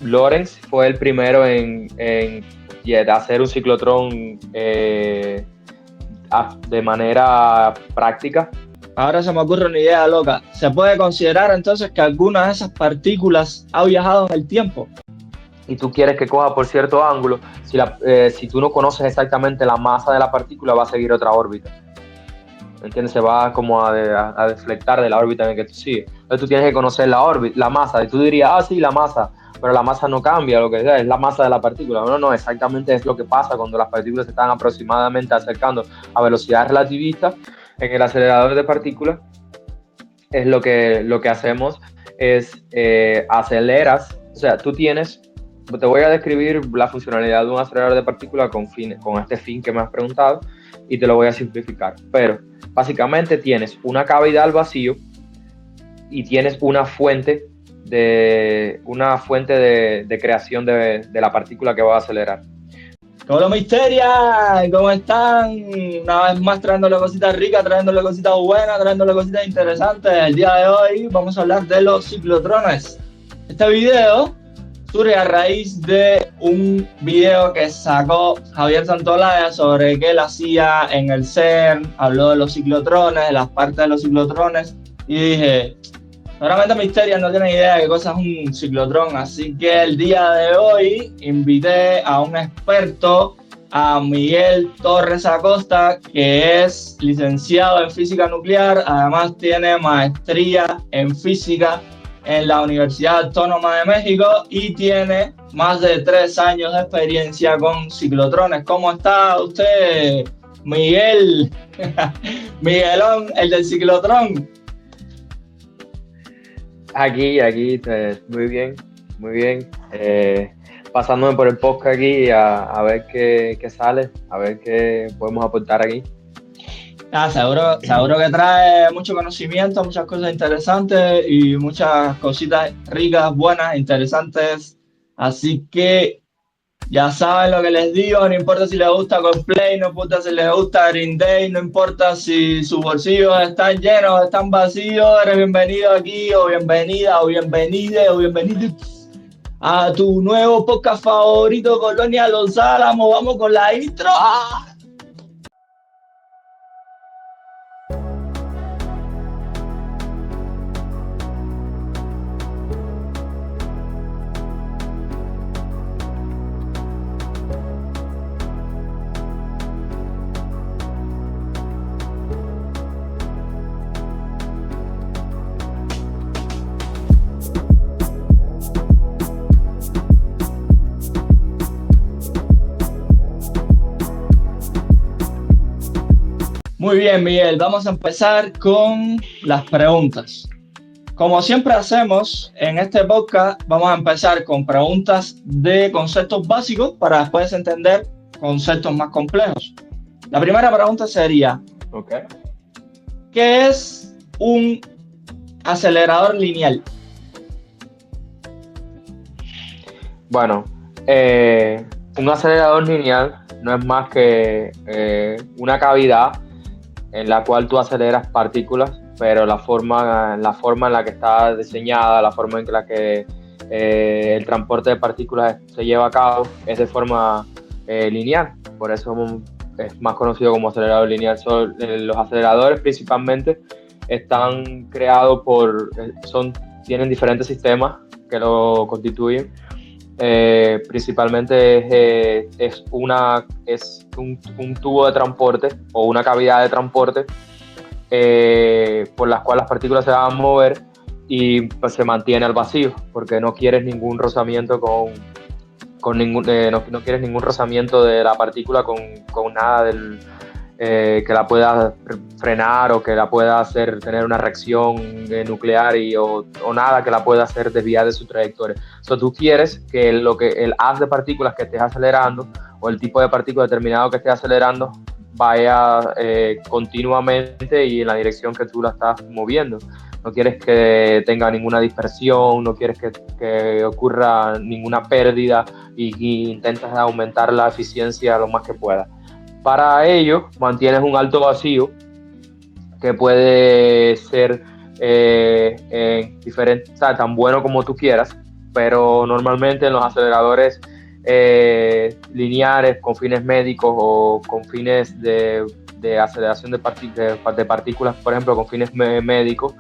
Lorentz fue el primero en hacer un ciclotrón de manera práctica. Ahora se me ocurre una idea loca. ¿Se puede considerar entonces que alguna de esas partículas ha viajado en el tiempo? Y tú quieres que coja por cierto ángulo, si tú no conoces exactamente la masa de la partícula, va a seguir otra órbita. ¿Entiendes? Se va como a deflectar de la órbita en la que tú sigues. Entonces tú tienes que conocer la masa, y tú dirías, sí, la masa, pero la masa no cambia, lo que sea, es la masa de la partícula. No, exactamente es lo que pasa cuando las partículas se están aproximadamente acercando a velocidad relativista en el acelerador de partículas. Es lo que hacemos es aceleras, o sea, te voy a describir la funcionalidad de un acelerador de partículas con este fin que me has preguntado, y te lo voy a simplificar. Pero básicamente tienes una cavidad al vacío y tienes una fuente de creación de la partícula que va a acelerar. ¡Hola, Misteria! ¿Cómo están? Una vez más trayéndole cositas ricas, trayéndole cositas buenas, trayéndole cositas interesantes. El día de hoy vamos a hablar de los ciclotrones. Este video surge a raíz de un video que sacó Javier Santolaya sobre qué él hacía en el CERN. Habló de los ciclotrones, de las partes de los ciclotrones, y dije, seguramente Misteria no tiene idea de qué cosa es un ciclotrón, así que el día de hoy invité a un experto, a Miguel Torres Acosta, que es licenciado en física nuclear, además tiene maestría en física en la Universidad Autónoma de México y tiene más de 3 años de experiencia con ciclotrones. ¿Cómo está usted, Miguel? Miguelón, el del ciclotrón. Aquí, muy bien. Pasándome por el podcast aquí a ver qué sale, a ver qué podemos aportar aquí. Seguro que trae mucho conocimiento, muchas cosas interesantes y muchas cositas ricas, buenas, interesantes. Así que ya saben lo que les digo, no importa si les gusta Coldplay, no importa si les gusta Green Day, no importa si sus bolsillos están llenos, están vacíos, eres bienvenido aquí, o bienvenida, o bienvenide, o bienvenido a tu nuevo podcast favorito, Colonia Los Álamos. Vamos con la intro. Muy bien, Miguel, vamos a empezar con las preguntas. Como siempre hacemos en este podcast, vamos a empezar con preguntas de conceptos básicos para después entender conceptos más complejos. La primera pregunta sería, ¿qué es un acelerador lineal? Bueno, un acelerador lineal no es más que una cavidad en la cual tú aceleras partículas, pero la forma en la que está diseñada, la forma en la que el transporte de partículas se lleva a cabo es de forma lineal. Por eso es más conocido como acelerador lineal. Los aceleradores principalmente están creados tienen diferentes sistemas que lo constituyen. Principalmente es un tubo de transporte o una cavidad de transporte por las cuales las partículas se van a mover y pues, se mantiene al vacío, porque no quieres ningún rozamiento no quieres ningún rozamiento de la partícula con nada que la pueda frenar o que la pueda hacer tener una reacción nuclear o nada que la pueda hacer desviar de su trayectoria. Tú quieres que el haz de partículas que estés acelerando o el tipo de partícula determinado que estés acelerando vaya continuamente y en la dirección que tú la estás moviendo. No quieres que tenga ninguna dispersión, no quieres que ocurra ninguna pérdida y intentas aumentar la eficiencia lo más que puedas. Para ello, mantienes un alto vacío que puede ser diferente, o sea, tan bueno como tú quieras, pero normalmente en los aceleradores lineares con fines médicos o con fines de aceleración de partículas, por ejemplo, con fines médicos,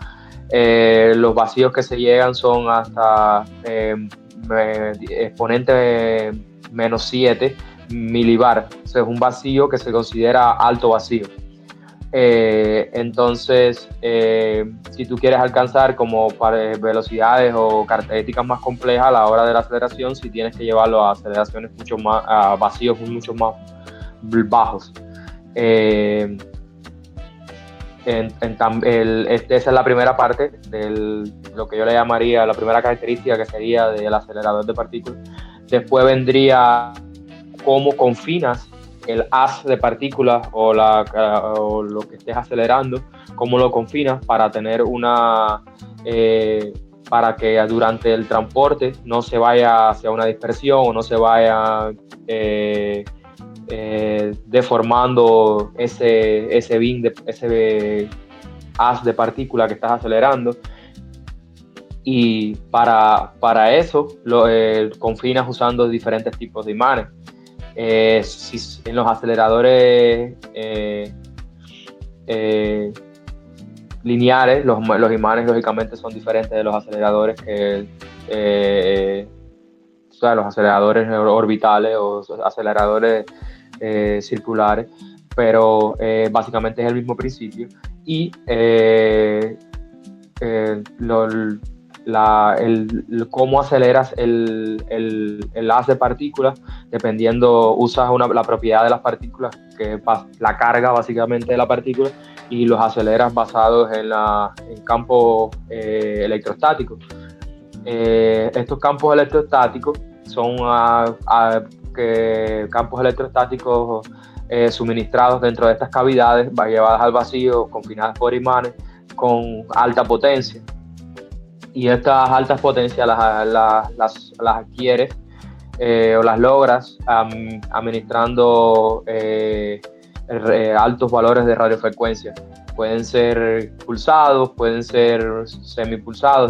los vacíos que se llegan son hasta exponente menos 7 milibar. O sea, es un vacío que se considera alto vacío. Entonces, si tú quieres alcanzar como velocidades o características más complejas a la hora de la aceleración, si tienes que llevarlo a aceleraciones mucho más, a vacíos mucho más bajos. Esa es la primera parte de lo que yo le llamaría la primera característica, que sería del acelerador de partículas. Después vendría cómo confinas el haz de partículas o lo que estés acelerando, cómo lo confinas para tener para que durante el transporte no se vaya hacia una dispersión o no se vaya deformando ese haz de partícula que estás acelerando. Y para eso confinas usando diferentes tipos de imanes. En los aceleradores lineares, los imanes lógicamente son diferentes de los aceleradores los aceleradores orbitales o aceleradores circulares, pero básicamente es el mismo principio. Y cómo aceleras el haz de partículas, dependiendo, usas la propiedad de las partículas, que es la carga básicamente de la partícula, y los aceleras basados en campos electrostáticos. Estos campos electrostáticos son campos electrostáticos suministrados dentro de estas cavidades, llevadas al vacío, confinadas por imanes con alta potencia. Y estas altas potencias las adquieres o las logras administrando altos valores de radiofrecuencia. Pueden ser pulsados, pueden ser semipulsados,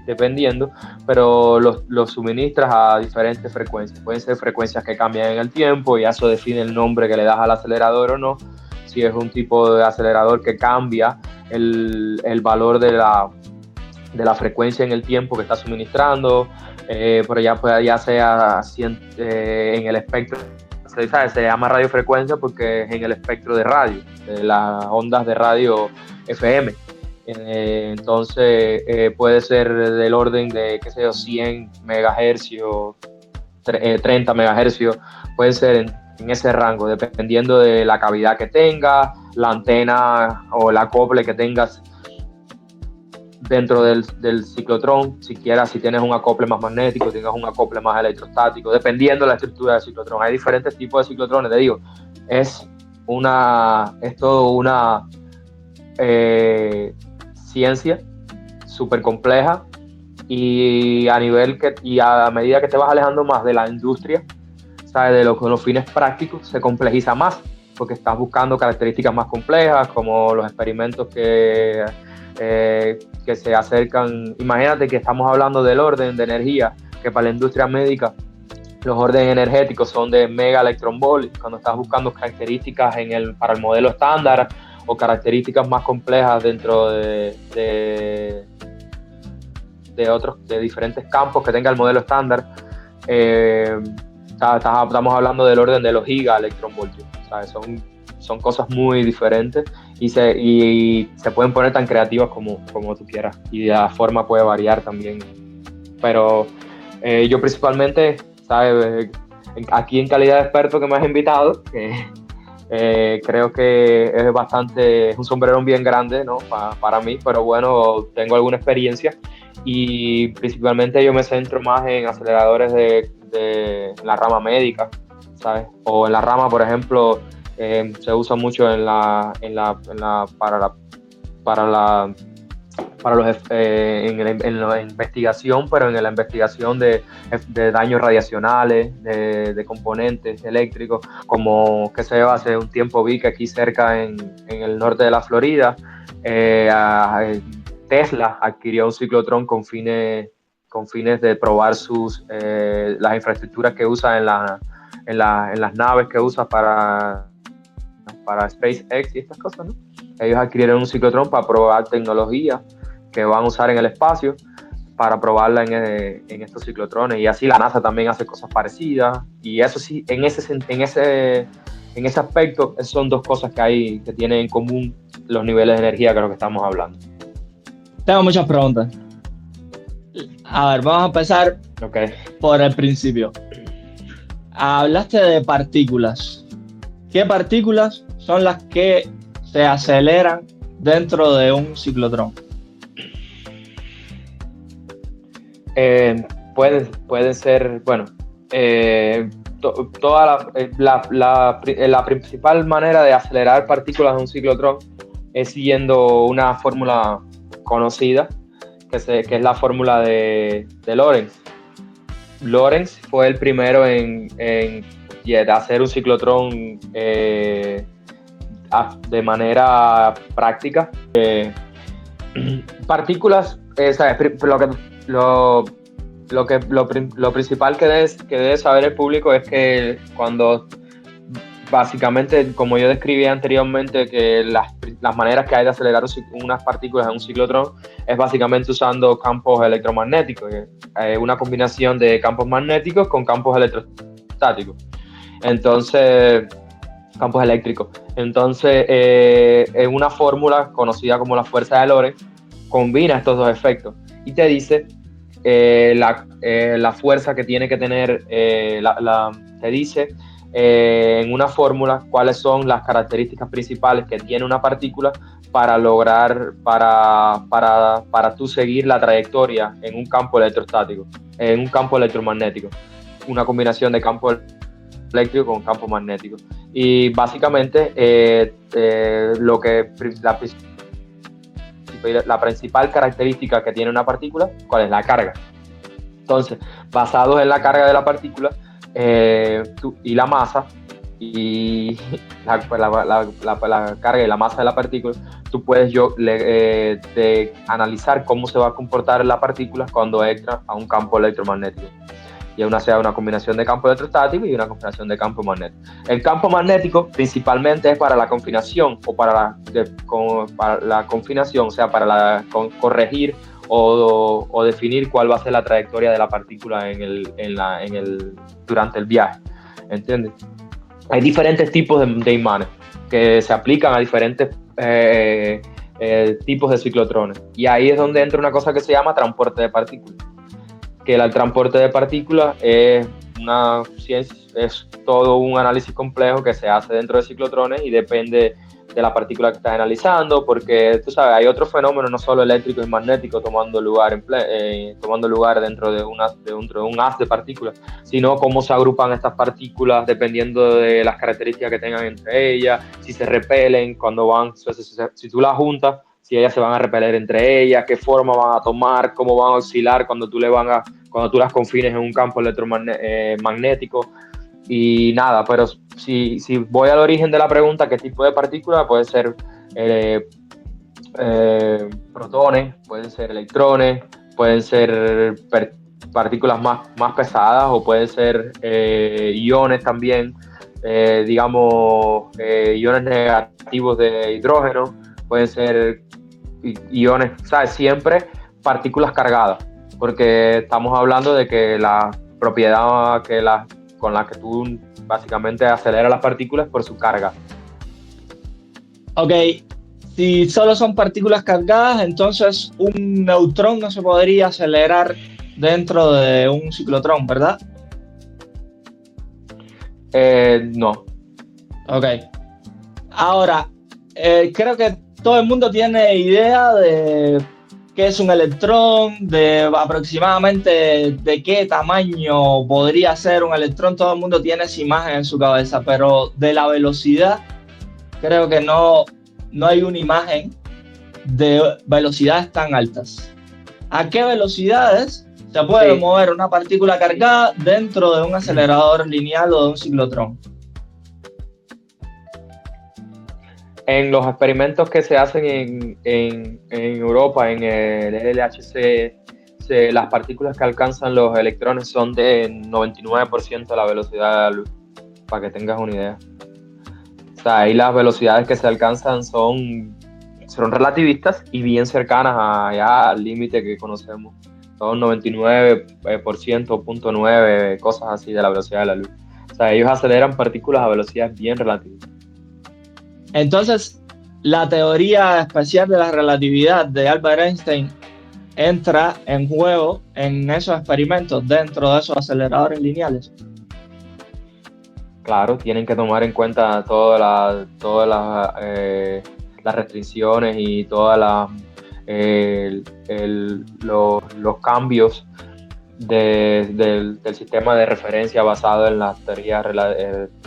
dependiendo, pero los suministras a diferentes frecuencias. Pueden ser frecuencias que cambian en el tiempo y eso define el nombre que le das al acelerador o no. Si es un tipo de acelerador que cambia el valor de la frecuencia en el tiempo que está suministrando, pero ya sea en el espectro, se llama radiofrecuencia porque es en el espectro de radio, de las ondas de radio FM. Entonces puede ser del orden de, 100 MHz, 30 MHz, puede ser en ese rango, dependiendo de la cavidad que tenga, la antena o el acople que tengas dentro del ciclotrón. Si tienes un acople más magnético, tengas un acople más electrostático, dependiendo de la estructura del ciclotrón. Hay diferentes tipos de ciclotrones, te digo. Es todo una ciencia súper compleja, y a medida que te vas alejando más de la industria, ¿sabes?, de los fines prácticos, se complejiza más, porque estás buscando características más complejas, como los experimentos que se acercan. Imagínate que estamos hablando del orden de energía, que para la industria médica los órdenes energéticos son de mega electron volt. Cuando estás buscando características para el modelo estándar o características más complejas dentro de diferentes campos que tenga el modelo estándar, estamos hablando del orden de los giga electron voltios. ¿Sabes? Son cosas muy diferentes y se pueden poner tan creativas como tú quieras, y la forma puede variar también. Pero yo principalmente, ¿sabes?, aquí en calidad de experto que me has invitado, creo que es un sombrero bien grande, ¿no?, para mí, pero bueno, tengo alguna experiencia, y principalmente yo me centro más en aceleradores de la rama médica, ¿sabes? O en la rama, por ejemplo, se usa mucho en la investigación, pero en la investigación de daños radiacionales, de componentes eléctricos, como que hace un tiempo vi que aquí cerca en el norte de la Florida, Tesla adquirió un ciclotrón con fines con fines de probar las infraestructuras que usa en las naves que usa para SpaceX y estas cosas, ¿no? Ellos adquirieron un ciclotrón para probar tecnología que van a usar en el espacio para probarla en estos ciclotrones, y así la NASA también hace cosas parecidas, y eso sí, en ese aspecto son dos cosas que tienen en común los niveles de energía que lo que estamos hablando. Tengo muchas preguntas. A ver, vamos a empezar por el principio. Hablaste de partículas. ¿Qué partículas son las que se aceleran dentro de un ciclotrón? Pueden ser, bueno, toda la principal manera de acelerar partículas de un ciclotrón es siguiendo una fórmula conocida, que es la fórmula de Lorentz. Lorentz fue el primero en hacer un ciclotrón de manera práctica. Partículas, lo principal que debe saber el público es que cuando, básicamente, como yo describí anteriormente, que las maneras que hay de acelerar unas partículas en un ciclotrón es básicamente usando campos electromagnéticos, una combinación de campos magnéticos con campos electrostáticos. Entonces, campos eléctricos. Entonces, en una fórmula conocida como la fuerza de Lorentz, combina estos dos efectos y te dice la fuerza que tiene que tener, te dice en una fórmula cuáles son las características principales que tiene una partícula para lograr, para tú seguir la trayectoria en un campo electrostático, en un campo electromagnético, una combinación de campo eléctrico con campo magnético. Y básicamente la principal característica que tiene una partícula, ¿cuál es? La carga. Entonces, basados en la carga de la partícula y la masa, y la carga y la masa de la partícula, tú puedes analizar cómo se va a comportar la partícula cuando entra a un campo electromagnético. Y sea una combinación de campo electrostático y una combinación de campo magnético. El campo magnético principalmente es para la confinación o para la confinación, o sea, para corregir o definir cuál va a ser la trayectoria de la partícula durante el viaje. ¿Entiendes? Hay diferentes tipos de imanes que se aplican a diferentes tipos de ciclotrones. Y ahí es donde entra una cosa que se llama transporte de partículas. Que el transporte de partículas es una ciencia, es todo un análisis complejo que se hace dentro de ciclotrones y depende de la partícula que estás analizando, porque tú sabes, hay otros fenómenos, no solo eléctricos y magnéticos, tomando lugar dentro de un haz de partículas, sino cómo se agrupan estas partículas dependiendo de las características que tengan entre ellas, si se repelen, cuando van, si tú las juntas, si ellas se van a repeler entre ellas, qué forma van a tomar, cómo van a oscilar cuando tú las confines en un campo electromagnético. Y nada, pero si voy al origen de la pregunta, ¿qué tipo de partícula? Puede ser protones, pueden ser electrones, pueden ser partículas más pesadas, o pueden ser iones también, iones negativos de hidrógeno, pueden ser iones, ¿sabes? Siempre partículas cargadas, porque estamos hablando de que la propiedad con la que tú básicamente aceleras las partículas por su carga. Ok, si solo son partículas cargadas, entonces un neutrón no se podría acelerar dentro de un ciclotrón, ¿verdad? No. Ok. Ahora, creo que todo el mundo tiene idea de qué es un electrón, de aproximadamente de qué tamaño podría ser un electrón. Todo el mundo tiene esa imagen en su cabeza, pero de la velocidad creo que no hay una imagen de velocidades tan altas. ¿A qué velocidades se puede mover una partícula cargada dentro de un acelerador lineal o de un ciclotrón? En los experimentos que se hacen en Europa, en el LHC las partículas que alcanzan los electrones son de 99% de la velocidad de la luz, para que tengas una idea. O sea, ahí las velocidades que se alcanzan son relativistas y bien cercanas allá al límite que conocemos. Son 99%, 0.9, cosas así de la velocidad de la luz. O sea, ellos aceleran partículas a velocidades bien relativistas. Entonces, la teoría especial de la relatividad de Albert Einstein entra en juego en esos experimentos dentro de esos aceleradores lineales. Claro, tienen que tomar en cuenta todas las restricciones y todas los cambios del sistema de referencia basado en la teoría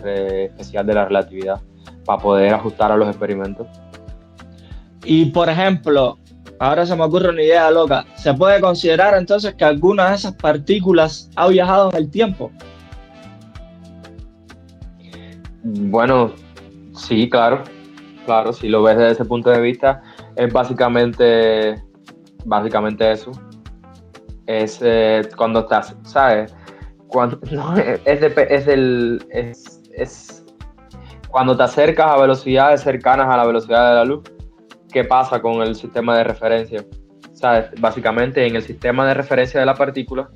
especial de la relatividad para poder ajustar a los experimentos. Y por ejemplo, ahora se me ocurre una idea loca, ¿se puede considerar entonces que alguna de esas partículas ha viajado en el tiempo? Bueno, sí, claro, si lo ves desde ese punto de vista, es básicamente eso. Es cuando estás, ¿sabes? Cuando te acercas a velocidades cercanas a la velocidad de la luz, ¿qué pasa con el sistema de referencia? ¿Sabes? Básicamente en el sistema de referencia de la partícula,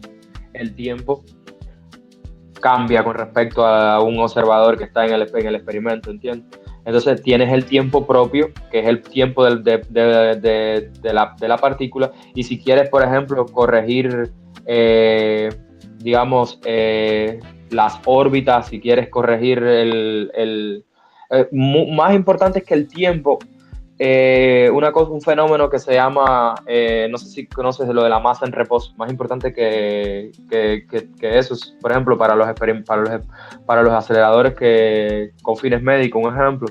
el tiempo cambia con respecto a un observador que está en el experimento, ¿entiendes? Entonces tienes el tiempo propio, que es el tiempo de la partícula, y si quieres, por ejemplo, corregir, las órbitas, si quieres corregir más importante es que el tiempo, un fenómeno que se llama, no sé si conoces lo de la masa en reposo, más importante que eso, por ejemplo, para los aceleradores con fines médicos, un ejemplo,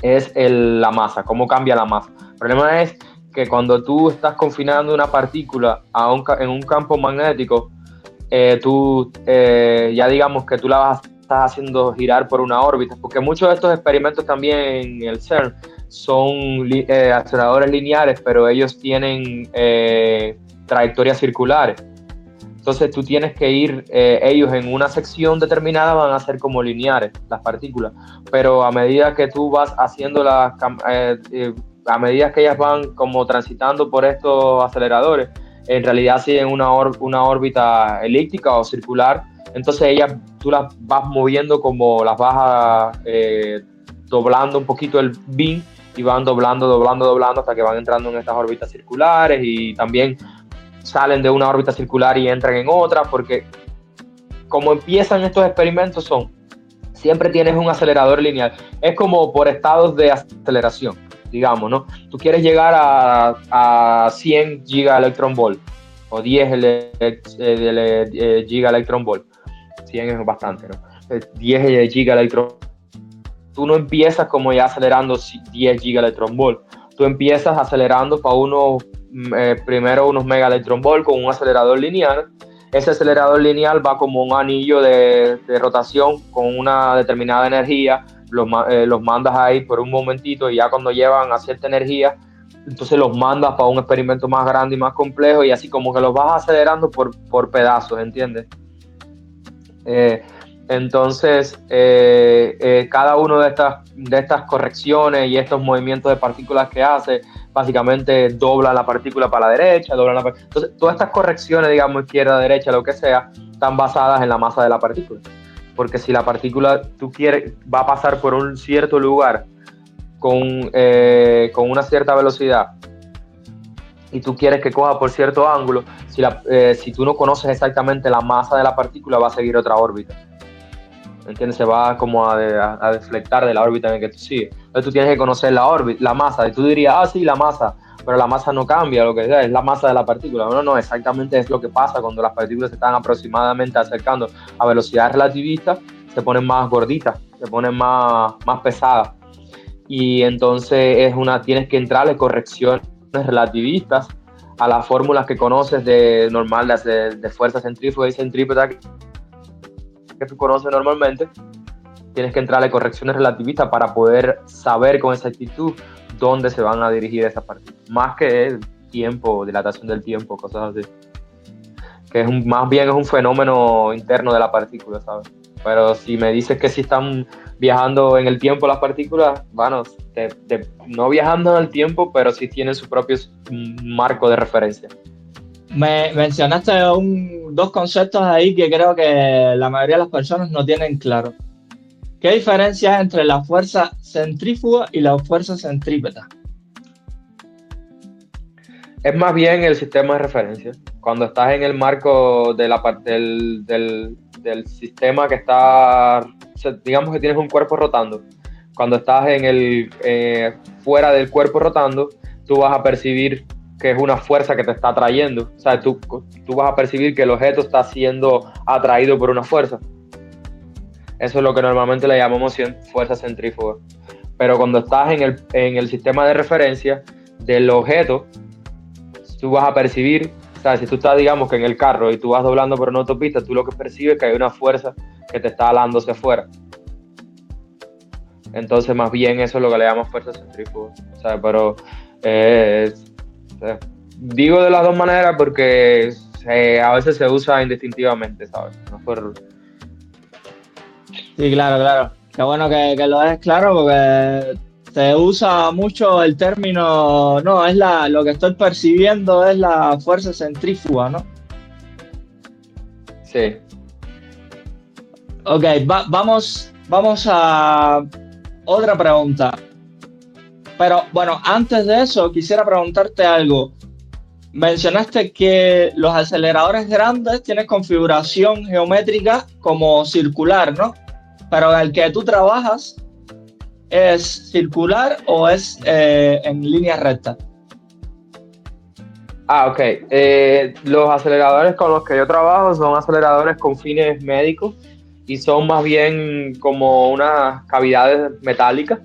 es la masa, cómo cambia la masa. El problema es que cuando tú estás confinando una partícula en un campo magnético, ya digamos que tú estás haciendo girar por una órbita, porque muchos de estos experimentos también en el CERN son aceleradores lineares, pero ellos tienen trayectorias circulares. Entonces tú tienes que ir, ellos en una sección determinada van a ser como lineares, las partículas, pero a medida que tú vas haciendo a medida que ellas van como transitando por estos aceleradores, en realidad siguen una órbita elíptica o circular, entonces tú las vas moviendo como las vas doblando un poquito el beam y van doblando hasta que van entrando en estas órbitas circulares y también salen de una órbita circular y entran en otra, porque como empiezan estos experimentos siempre tienes un acelerador lineal, es como por estados de aceleración, digamos, ¿no? Tú quieres llegar a 100 gigaelectronvolt o 10 gigaelectronvolt, 100 es bastante, ¿no? 10 gigaelectronvolt. Tú no empiezas como ya acelerando 10 gigaelectronvolt, tú empiezas acelerando para primero unos megaelectronvolt con un acelerador lineal. Ese acelerador lineal va como un anillo de rotación con una determinada energía, los mandas ahí por un momentito y ya cuando llevan a cierta energía, entonces los mandas para un experimento más grande y más complejo y así como que los vas acelerando por pedazos, ¿entiendes? Entonces, cada uno de estas correcciones y estos movimientos de partículas que hace, básicamente doblan la partícula para la derecha, entonces todas estas correcciones, digamos, izquierda, derecha, lo que sea, están basadas en la masa de la partícula. Porque si la partícula va a pasar por un cierto lugar con una cierta velocidad y tú quieres que coja por cierto ángulo, si tú no conoces exactamente la masa de la partícula, va a seguir otra órbita. ¿Entiendes? Se va como a deflectar de la órbita en la que tú sigues. Entonces tú tienes que conocer la masa, y tú dirías, sí, la masa, pero la masa no cambia, lo que sea, es la masa de la partícula. No, exactamente es lo que pasa cuando las partículas se están aproximadamente acercando a velocidades relativistas, se ponen más gorditas, se ponen más pesadas. Y entonces tienes que entrarle correcciones relativistas a las fórmulas que conoces de fuerza centrífuga y centrípeta que tú conoces normalmente. Tienes que entrarle correcciones relativistas para poder saber con exactitud dónde se van a dirigir esas partículas, más que el tiempo, dilatación del tiempo, cosas así. que más bien es un fenómeno interno de la partícula, ¿sabes? Pero si me dices que si están viajando en el tiempo las partículas, bueno, no viajando en el tiempo, pero sí tienen su propio marco de referencia. Me mencionaste dos conceptos ahí que creo que la mayoría de las personas no tienen claro. ¿Qué diferencia hay entre la fuerza centrífuga y la fuerza centrípeta? Es más bien el sistema de referencia. Cuando estás en el marco de la parte del sistema que está, digamos que tienes un cuerpo rotando. Cuando estás fuera del cuerpo rotando, tú vas a percibir que es una fuerza que te está atrayendo. O sea, tú vas a percibir que el objeto está siendo atraído por una fuerza. Eso es lo que normalmente le llamamos fuerza centrífuga. Pero cuando estás en el sistema de referencia del objeto, tú vas a percibir, o sea, si tú estás, digamos, que en el carro y tú vas doblando por una autopista, tú lo que percibes es que hay una fuerza que te está jalando hacia afuera. Entonces, más bien eso es lo que le llamamos fuerza centrífuga. O sea, pero digo de las dos maneras porque a veces se usa indistintivamente, ¿sabes? No por... Sí, claro. Qué bueno que lo dejes claro porque se usa mucho el término, no, lo que estoy percibiendo es la fuerza centrífuga, ¿no? Sí. Ok, vamos a otra pregunta. Pero bueno, antes de eso quisiera preguntarte algo. Mencionaste que los aceleradores grandes tienen configuración geométrica como circular, ¿no? Pero el que tú trabajas, ¿es circular o es en línea recta? Ok. Los aceleradores con los que yo trabajo son aceleradores con fines médicos y son más bien como unas cavidades metálicas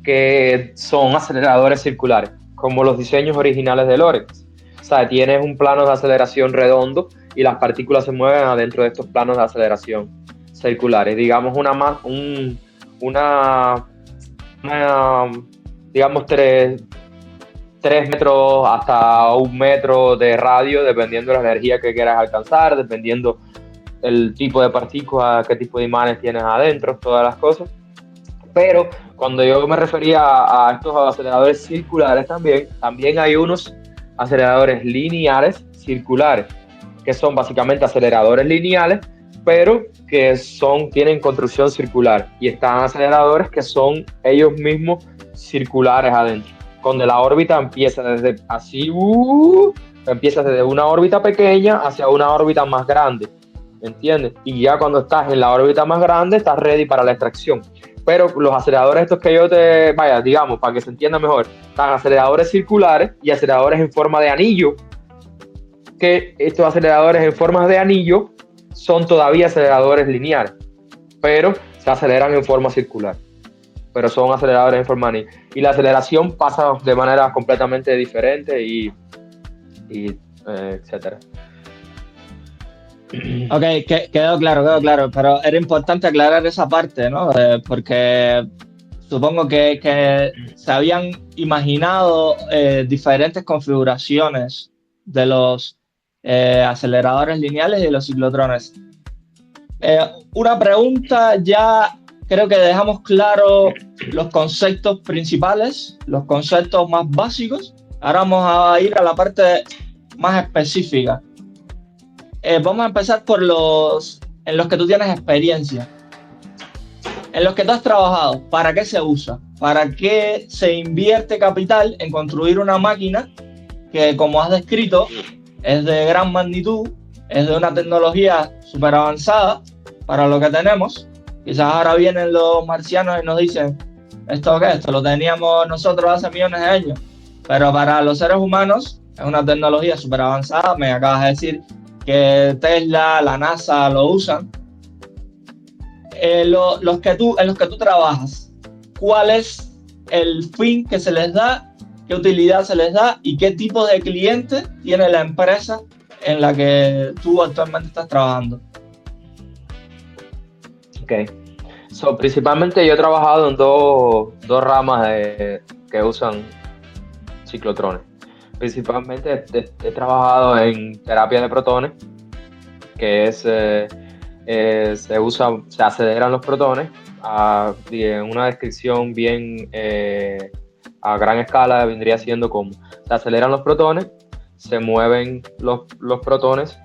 que son aceleradores circulares, como los diseños originales de Lorentz. O sea, tienes un plano de aceleración redondo y las partículas se mueven adentro de estos planos de aceleración circulares. Digamos digamos 3 metros hasta 1 metro de radio, dependiendo de la energía que quieras alcanzar, dependiendo el tipo de partículas, qué tipo de imanes tienes adentro, todas las cosas. Pero cuando yo me refería a estos aceleradores circulares también hay unos aceleradores lineares circulares, que son básicamente aceleradores lineales, pero que tienen construcción circular. Y están aceleradores que son ellos mismos circulares adentro, donde la órbita empieza empieza desde una órbita pequeña hacia una órbita más grande, ¿entiendes? Y ya cuando estás en la órbita más grande, estás ready para la extracción. Pero los aceleradores estos que digamos, para que se entienda mejor, están aceleradores circulares y aceleradores en forma de anillo, que estos aceleradores en forma de anillo son todavía aceleradores lineares, pero se aceleran en forma circular, pero son aceleradores en forma de anillo. Y la aceleración pasa de manera completamente diferente y etcétera. Ok, quedó claro, pero era importante aclarar esa parte, ¿no? Porque supongo que se habían imaginado diferentes configuraciones de los aceleradores lineales y de los ciclotrones. Una pregunta, ya creo que dejamos claro los conceptos principales, los conceptos más básicos. Ahora vamos a ir a la parte más específica. Vamos a empezar en los que tú tienes experiencia, en los que tú has trabajado. ¿Para qué se usa? ¿Para qué se invierte capital en construir una máquina que, como has descrito, es de gran magnitud, es de una tecnología súper avanzada para lo que tenemos? Quizás ahora vienen los marcianos y nos dicen, ¿esto qué? Esto lo teníamos nosotros hace millones de años. Pero para los seres humanos es una tecnología súper avanzada. Me acabas de decir que Tesla, la NASA lo usan. En los que tú trabajas, ¿cuál es el fin que se les da? ¿Qué utilidad se les da? ¿Y qué tipo de cliente tiene la empresa en la que tú actualmente estás trabajando? Ok. Principalmente yo he trabajado en dos ramas que usan ciclotrones. Principalmente he trabajado en terapia de protones, que es, se aceleran los protones y en una descripción bien a gran escala vendría siendo como se aceleran los protones, se mueven los protones,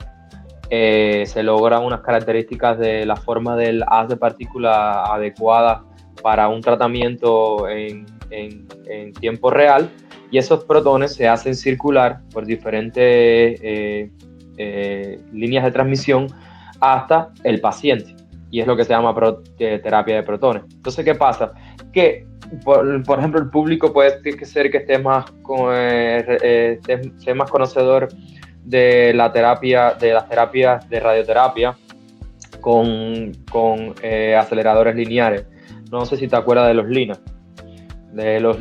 se logran unas características de la forma del haz de partícula adecuada para un tratamiento en tiempo real, y esos protones se hacen circular por diferentes líneas de transmisión hasta el paciente, y es lo que se llama terapia de protones. Entonces, ¿qué pasa? Que, por ejemplo, el público puede ser que esté más conocedor de las terapias de radioterapia con aceleradores lineares. No sé si te acuerdas de los LINAC. Los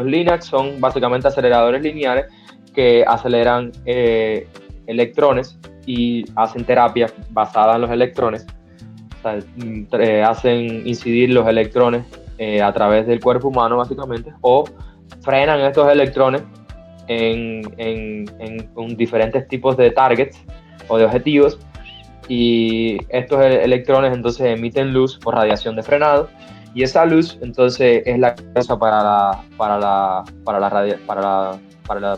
LINAC son básicamente aceleradores lineares que aceleran electrones y hacen terapias basadas en los electrones. O sea, hacen incidir los electrones a través del cuerpo humano, básicamente, o frenan estos electrones en diferentes tipos de targets o de objetivos, y estos electrones entonces emiten luz por radiación de frenado, y esa luz entonces es la causa para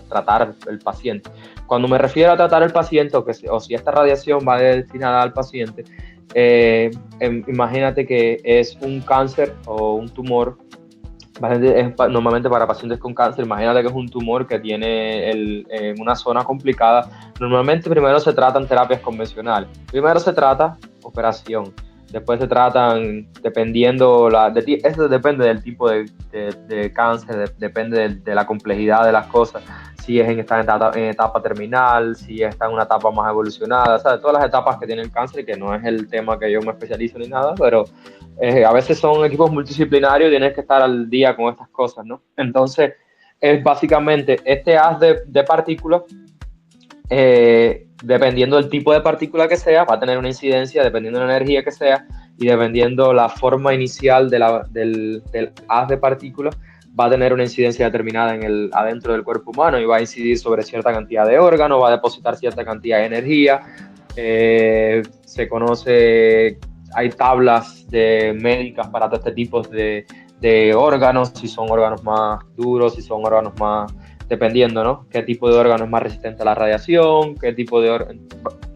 tratar el paciente. Cuando me refiero a tratar el paciente, o si esta radiación va destinada al paciente, imagínate que es un cáncer o un tumor. Normalmente para pacientes con cáncer, imagínate que es un tumor que tiene en una zona complicada. Normalmente primero se tratan terapias convencionales. Primero se trata operación. Después se tratan, eso depende del tipo de cáncer, depende de la complejidad de las cosas. Si es en etapa terminal, si está en una etapa más evolucionada, ¿sabes? Todas las etapas que tiene el cáncer, que no es el tema que yo me especializo ni nada, pero a veces son equipos multidisciplinarios y tienes que estar al día con estas cosas, ¿no? Entonces, es básicamente este haz de partículas, dependiendo del tipo de partícula que sea, va a tener una incidencia, dependiendo de la energía que sea, y dependiendo la forma inicial del haz de partículas, va a tener una incidencia determinada adentro del cuerpo humano, y va a incidir sobre cierta cantidad de órganos, va a depositar cierta cantidad de energía. Se conoce, hay tablas médicas para todo este tipo de órganos, si son órganos más duros, si son órganos más, dependiendo, ¿no? Qué tipo de órgano es más resistente a la radiación, qué tipo de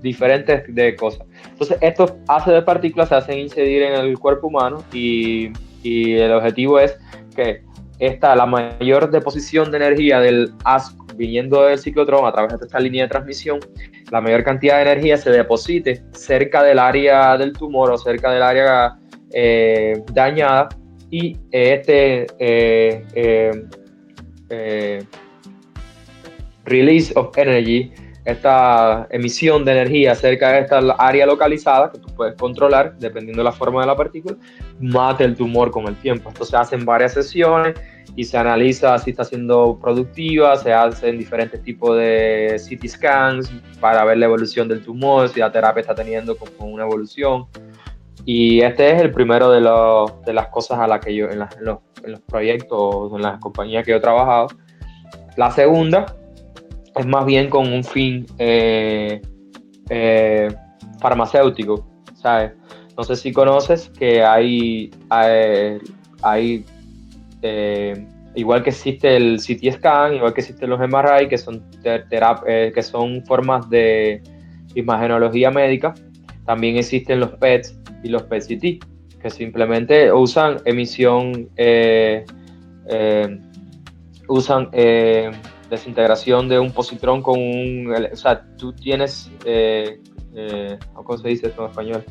diferentes de cosas. Entonces, estos haces de partículas se hacen incidir en el cuerpo humano, y el objetivo es que la mayor deposición de energía del haz viniendo del ciclotrón a través de esta línea de transmisión, la mayor cantidad de energía se deposite cerca del área del tumor o cerca del área dañada, y release of energy, esta emisión de energía cerca de esta área localizada que tú puedes controlar dependiendo de la forma de la partícula, mate el tumor con el tiempo. Esto se hace en varias sesiones y se analiza si está siendo productiva, se hacen diferentes tipos de CT scans para ver la evolución del tumor, si la terapia está teniendo como una evolución. Y este es el primero de las cosas a las que yo, en los proyectos, en las compañías que yo he trabajado. La segunda es más bien con un fin farmacéutico, ¿sabes? No sé si conoces que hay igual que existe el CT scan, igual que existen los MRI, que son formas de imagenología médica, también existen los PETs y los PET-CT, que simplemente usan emisión, desintegración de un positrón con o sea, tú tienes, ¿cómo se dice esto en español?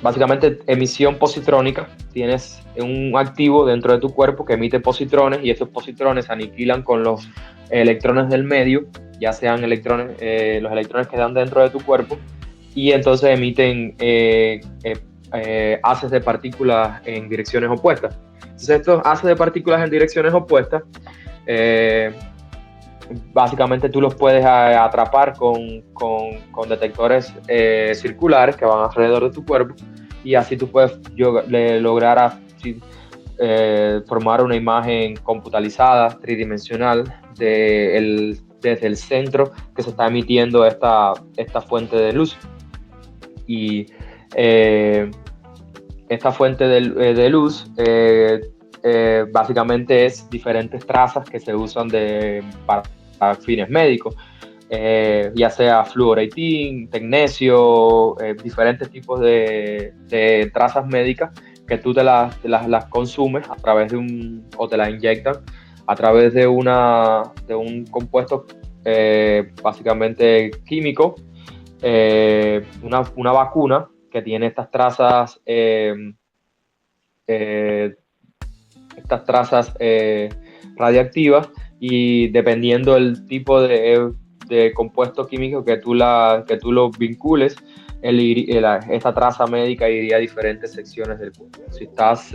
Básicamente emisión positrónica. Tienes un activo dentro de tu cuerpo que emite positrones, y estos positrones se aniquilan con los electrones del medio, ya sean los electrones que dan dentro de tu cuerpo, y entonces emiten haces de partículas en direcciones opuestas. Entonces, estos haces de partículas en direcciones opuestas, básicamente tú los puedes atrapar con detectores circulares que van alrededor de tu cuerpo, y así tú puedes lograr formar una imagen computarizada, tridimensional, desde el centro que se está emitiendo esta fuente de luz. Y esta fuente de luz básicamente es diferentes trazas que se usan para fines médicos, ya sea fluoratín, tecnesio, diferentes tipos de trazas médicas que tú te las consumes a través o te las inyectan a través de un compuesto básicamente químico, una vacuna que tiene estas trazas radiactivas, y dependiendo del tipo de compuesto químico que tú lo vincules, esta traza médica iría a diferentes secciones del cuerpo. Si estás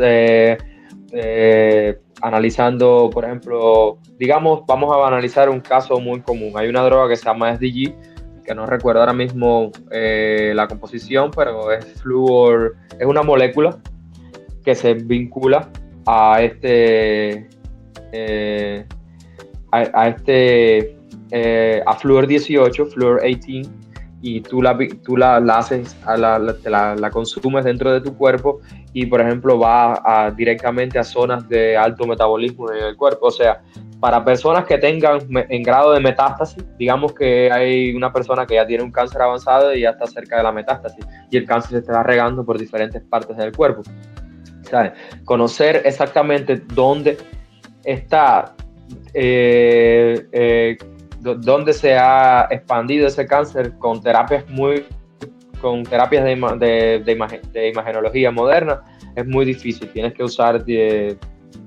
analizando, por ejemplo, digamos, vamos a analizar un caso muy común. Hay una droga que se llama SDG, que no recuerdo ahora mismo la composición, pero es una molécula que se vincula a fluor 18, fluor 18, y tú la haces, la consumes dentro de tu cuerpo, y por ejemplo va directamente a zonas de alto metabolismo en el cuerpo. O sea, para personas que tengan en grado de metástasis, digamos que hay una persona que ya tiene un cáncer avanzado y ya está cerca de la metástasis, y el cáncer se está regando por diferentes partes del cuerpo, ¿sabes? Conocer exactamente dónde está, dónde se ha expandido ese cáncer con terapias de imagenología moderna, es muy difícil. Tienes que usar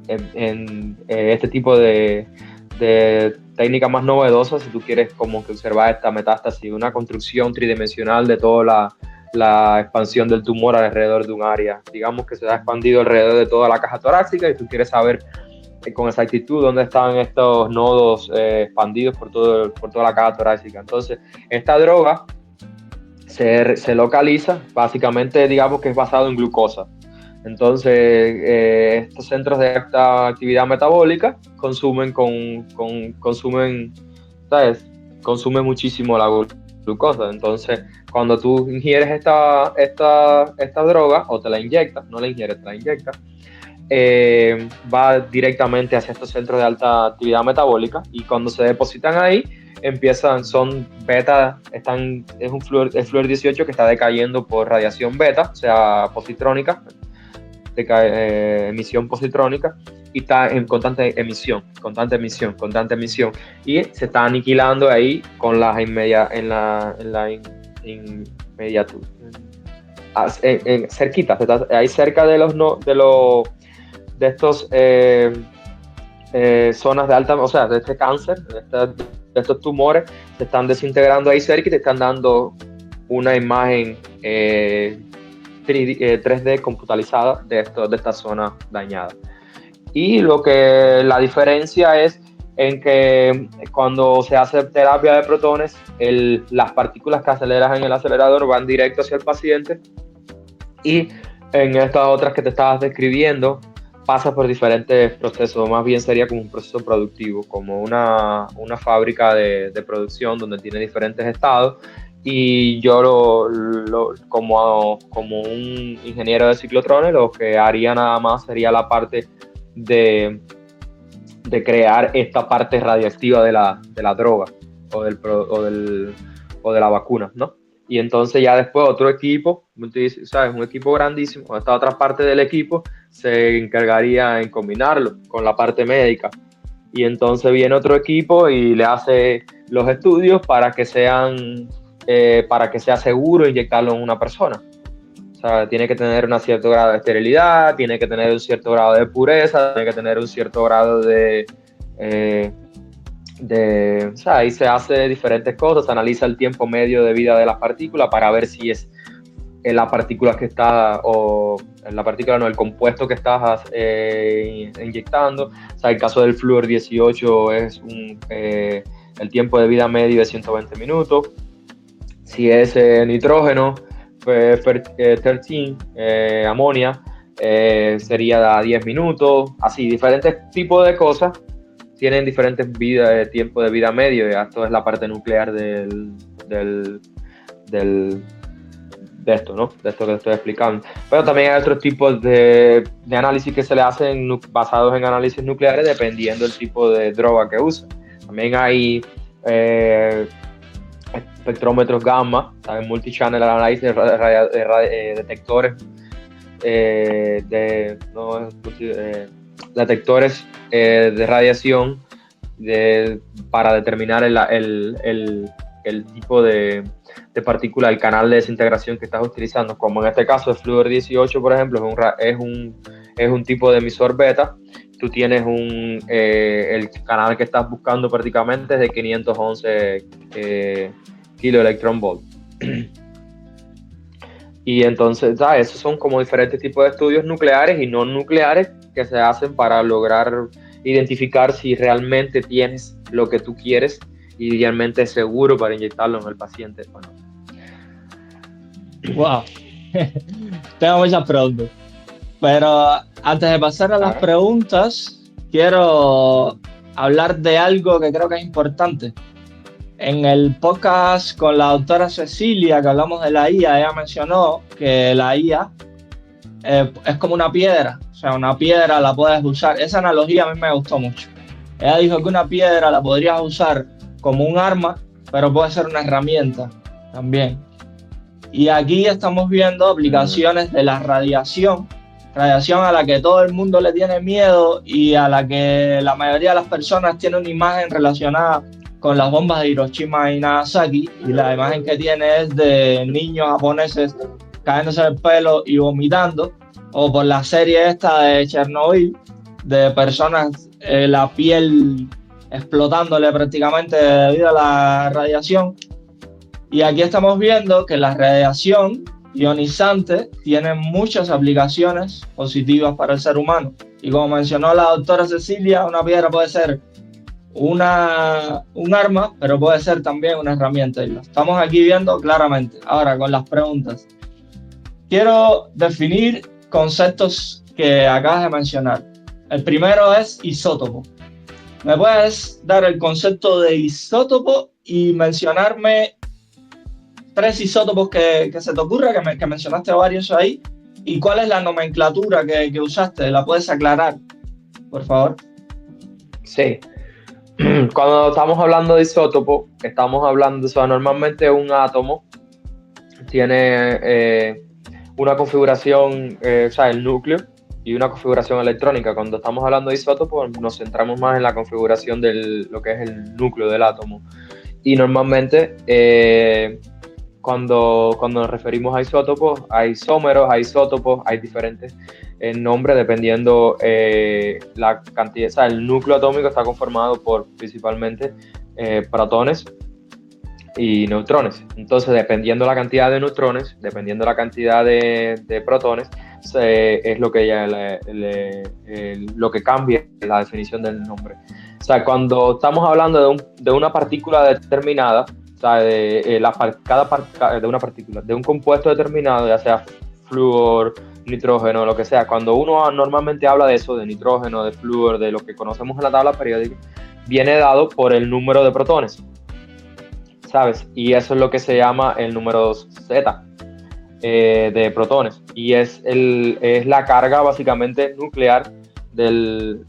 este tipo de técnicas más novedosas si tú quieres como que observar esta metástasis, una construcción tridimensional de toda la expansión del tumor alrededor de un área. Digamos que se ha expandido alrededor de toda la caja torácica y tú quieres saber con exactitud dónde están estos nodos expandidos por toda la caja torácica. Entonces, esta droga se localiza, básicamente, digamos que es basado en glucosa. Entonces, estos centros de alta actividad metabólica consumen muchísimo la glucosa. Entonces, cuando tú ingieres esta droga, o te la inyectas, no la ingieres, te la inyectas, va directamente hacia estos centros de alta actividad metabólica, y cuando se depositan ahí, son beta, es fluor 18 que está decayendo por radiación beta, o sea, positrónica, emisión positrónica, y está en constante emisión, y se está aniquilando ahí con las cerquita, ahí cerca de estos zonas de alta, o sea, de este cáncer, de estos tumores, se están desintegrando ahí cerca y te están dando una imagen 3D computarizada de esta zona dañada. Y la diferencia es en que cuando se hace terapia de protones, las partículas que aceleras en el acelerador van directo hacia el paciente, y en estas otras que te estabas describiendo pasa por diferentes procesos. Más bien sería como un proceso productivo, como una fábrica de producción donde tiene diferentes estados, y yo como un ingeniero de ciclotrones, lo que haría nada más sería la parte de crear esta parte radiactiva de la droga o de la vacuna, ¿no? Y entonces ya después otro equipo, ¿sabes? Un equipo grandísimo, esta otra parte del equipo se encargaría en combinarlo con la parte médica. Y entonces viene otro equipo y le hace los estudios para que sea seguro inyectarlo en una persona. O sea, tiene que tener un cierto grado de esterilidad, tiene que tener un cierto grado de pureza, tiene que tener un cierto grado o sea, ahí se hace diferentes cosas, se analiza el tiempo medio de vida de las partículas para ver si es la partícula que está, o la partícula no, el compuesto que estás inyectando. O sea, el caso del fluor 18 es el tiempo de vida medio de 120 minutos. Si es nitrógeno, pues 13, amonia, sería a 10 minutos, así, diferentes tipos de cosas tienen diferentes tiempos de vida medio, y esto es la parte nuclear de esto, ¿no? De esto que estoy explicando. Pero también hay otros tipos de análisis que se le hacen basados en análisis nucleares dependiendo del tipo de droga que usa. También hay espectrómetros gamma, ¿sabes? Multi-channel analysis, detectores detectores de radiación para determinar el tipo de partícula, el canal de desintegración que estás utilizando, como en este caso el Fluor 18, por ejemplo, es un tipo de emisor beta. Tú tienes el canal que estás buscando prácticamente es de 511 kiloelectron-volt. Y entonces, esos son como diferentes tipos de estudios nucleares y no nucleares que se hacen para lograr identificar si realmente tienes lo que tú quieres y realmente es seguro para inyectarlo en el paciente o no. Wow. Tengo muchas preguntas. Pero antes de pasar a las preguntas, quiero hablar de algo que creo que es importante. En el podcast con la doctora Cecilia, que hablamos de la IA, ella mencionó que la IA es como una piedra. O sea, una piedra la puedes usar. Esa analogía a mí me gustó mucho. Ella dijo que una piedra la podrías usar como un arma, pero puede ser una herramienta también. Y aquí estamos viendo aplicaciones de la radiación a la que todo el mundo le tiene miedo y a la que la mayoría de las personas tiene una imagen relacionada con las bombas de Hiroshima y Nagasaki, y la imagen que tiene es de niños japoneses cayéndose el pelo y vomitando, o por la serie esta de Chernobyl, de personas la piel explotándole prácticamente debido a la radiación. Y aquí estamos viendo que la radiación ionizante tiene muchas aplicaciones positivas para el ser humano. Y como mencionó la doctora Cecilia, una piedra puede ser un arma, pero puede ser también una herramienta. Y lo estamos aquí viendo claramente. Ahora, con las preguntas. Quiero definir conceptos que acabas de mencionar. El primero es isótopo. ¿Me puedes dar el concepto de isótopo y mencionarme 3 isótopos que se te ocurra, que mencionaste varios ahí? ¿Y cuál es la nomenclatura que usaste? ¿La puedes aclarar, por favor? Sí. Cuando estamos hablando de isótopo, estamos hablando, o sea, normalmente un átomo tiene una configuración, o sea, el núcleo y una configuración electrónica. Cuando estamos hablando de isótopos, nos centramos más en la configuración de lo que es el núcleo del átomo. Y normalmente, cuando nos referimos a isótopos, hay isómeros, hay isótopos, hay diferentes nombres dependiendo la cantidad. O sea, el núcleo atómico está conformado por principalmente protones y neutrones. Entonces, dependiendo la cantidad de neutrones, dependiendo la cantidad de protones, es lo que lo que cambia la definición del nombre. O sea, cuando estamos hablando de una partícula determinada, o sea, de una partícula, de un compuesto determinado, ya sea flúor, nitrógeno, lo que sea, cuando uno normalmente habla de eso, de nitrógeno, de flúor, de lo que conocemos en la tabla periódica, viene dado por el número de protones, ¿sabes? Y eso es lo que se llama el número Z de protones, y es la carga básicamente nuclear del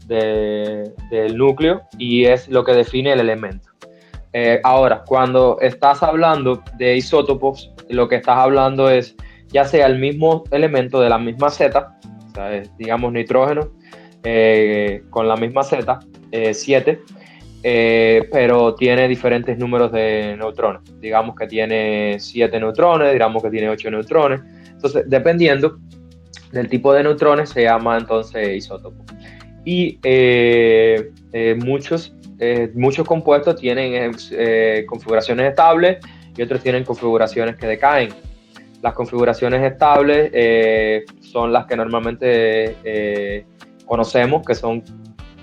núcleo, y es lo que define el elemento. Ahora, cuando estás hablando de isótopos, lo que estás hablando es ya sea el mismo elemento de la misma Z, o sea, digamos nitrógeno con la misma Z, 7, pero tiene diferentes números de neutrones. Digamos que tiene 7 neutrones, digamos que tiene 8 neutrones. Entonces, dependiendo del tipo de neutrones, se llama entonces isótopo. Y muchos compuestos tienen configuraciones estables y otros tienen configuraciones que decaen. Las configuraciones estables son las que normalmente conocemos, que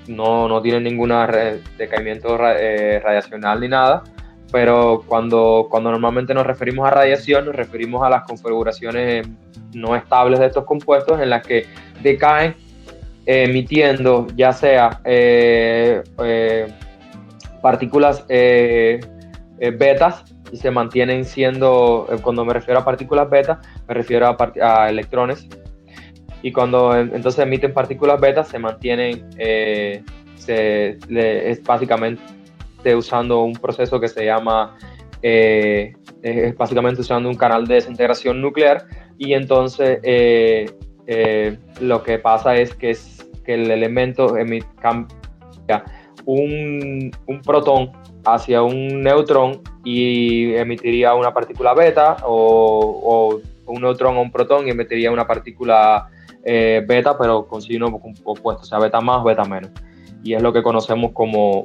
no tienen ningún decaimiento radiacional ni nada, pero cuando normalmente nos referimos a radiación, nos referimos a las configuraciones no estables de estos compuestos en las que decaen emitiendo ya sea partículas betas y se mantienen siendo, cuando me refiero a partículas beta, me refiero a electrones, y cuando entonces emiten partículas beta se mantienen, es básicamente usando un proceso que se llama, es básicamente usando un canal de desintegración nuclear, y entonces lo que pasa es que el elemento cambia un protón hacia un neutrón y emitiría una partícula beta, o un neutrón o un protón y emitiría una partícula beta, pero con signo opuesto, o sea, beta más, beta menos. Y es lo que conocemos como